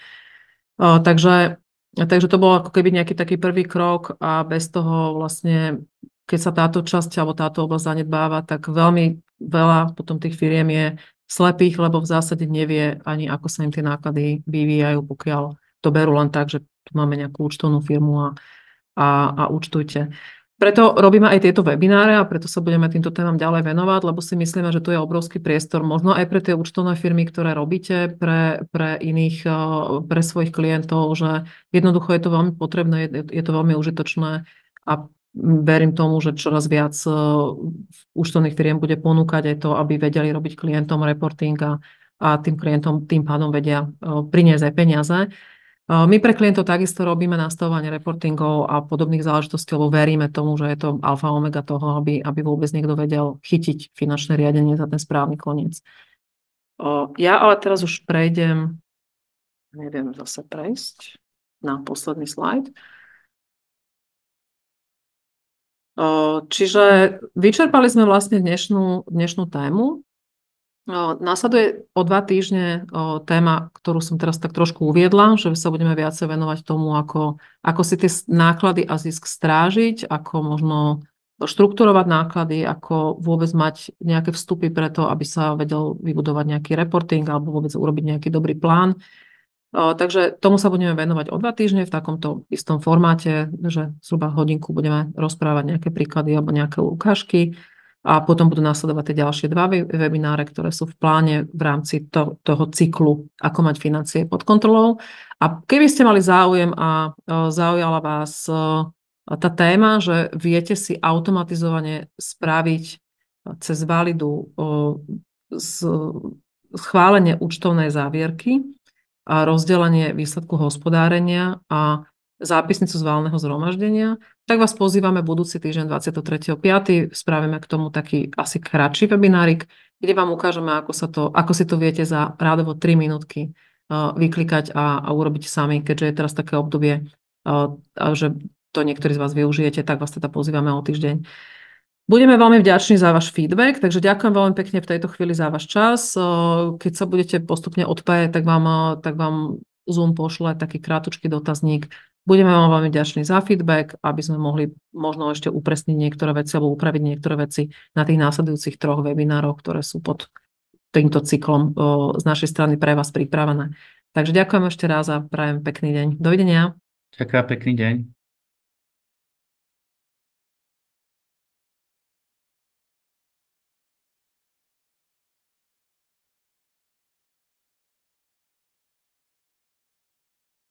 Takže to bol ako keby nejaký taký prvý krok a bez toho vlastne, keď sa táto časť alebo táto oblasť zanedbáva, tak veľmi veľa potom tých firiem je slepých, lebo v zásade nevie ani, ako sa im tie náklady vyvíjajú, pokiaľ to berú len tak, že tu máme nejakú účtovnú firmu a účtujte. Preto robíme aj tieto webináre a preto sa budeme týmto témam ďalej venovať, lebo si myslíme, že tu je obrovský priestor, možno aj pre tie účtovné firmy, ktoré robíte pre iných, pre svojich klientov, že jednoducho je to veľmi potrebné, je to veľmi užitočné a verím tomu, že čoraz viac účtovných firiem bude ponúkať aj to, aby vedeli robiť klientom reporting a tým klientom tým pádom vedia priniesť aj peniaze. My pre klientov takisto robíme nastavovanie reportingov a podobných záležitostí, lebo veríme tomu, že je to alfa omega toho, aby vôbec niekto vedel chytiť finančné riadenie za ten správny koniec. Ja ale teraz už prejdem, neviem zase prejsť na posledný slajd. Čiže vyčerpali sme vlastne dnešnú tému. Nasleduje o 2 týždne téma, ktorú som teraz tak trošku uviedla, že sa budeme viacej venovať tomu, ako si tie náklady a zisk strážiť, ako možno štrukturovať náklady, ako vôbec mať nejaké vstupy pre to, aby sa vedel vybudovať nejaký reporting alebo vôbec urobiť nejaký dobrý plán. Takže tomu sa budeme venovať o 2 týždne v takomto istom formáte, že zhruba hodinku budeme rozprávať nejaké príklady alebo nejaké ukážky. A potom budú nasledovať tie ďalšie 2 webináre, ktoré sú v pláne v rámci toho cyklu, ako mať financie pod kontrolou. A keby ste mali záujem a zaujala vás tá téma, že viete si automatizovane spraviť cez Validu schválenie účtovnej závierky a rozdelenie výsledku hospodárenia a zápisnicu z valného zhromaždenia, tak vás pozývame budúci týždeň 23.5. Spravíme k tomu taký asi kratší webinárik, kde vám ukážeme, ako si to viete za rádovo 3 minútky vyklikať a urobiť sami, keďže je teraz také obdobie, že to niektorí z vás využijete, tak vás teda pozývame o týždeň. Budeme veľmi vďační za váš feedback, takže ďakujem veľmi pekne v tejto chvíli za váš čas. Keď sa budete postupne odpájať, tak vám Zoom pošle taký krátučký dotazník. Budeme vám veľmi vďační za feedback, aby sme mohli možno ešte upresniť niektoré veci alebo upraviť niektoré veci na tých následujúcich 3 webinároch, ktoré sú pod týmto cyklom z našej strany pre vás pripravené. Takže ďakujem ešte raz a prajem pekný deň. Dovidenia. Ďakujem, pekný deň.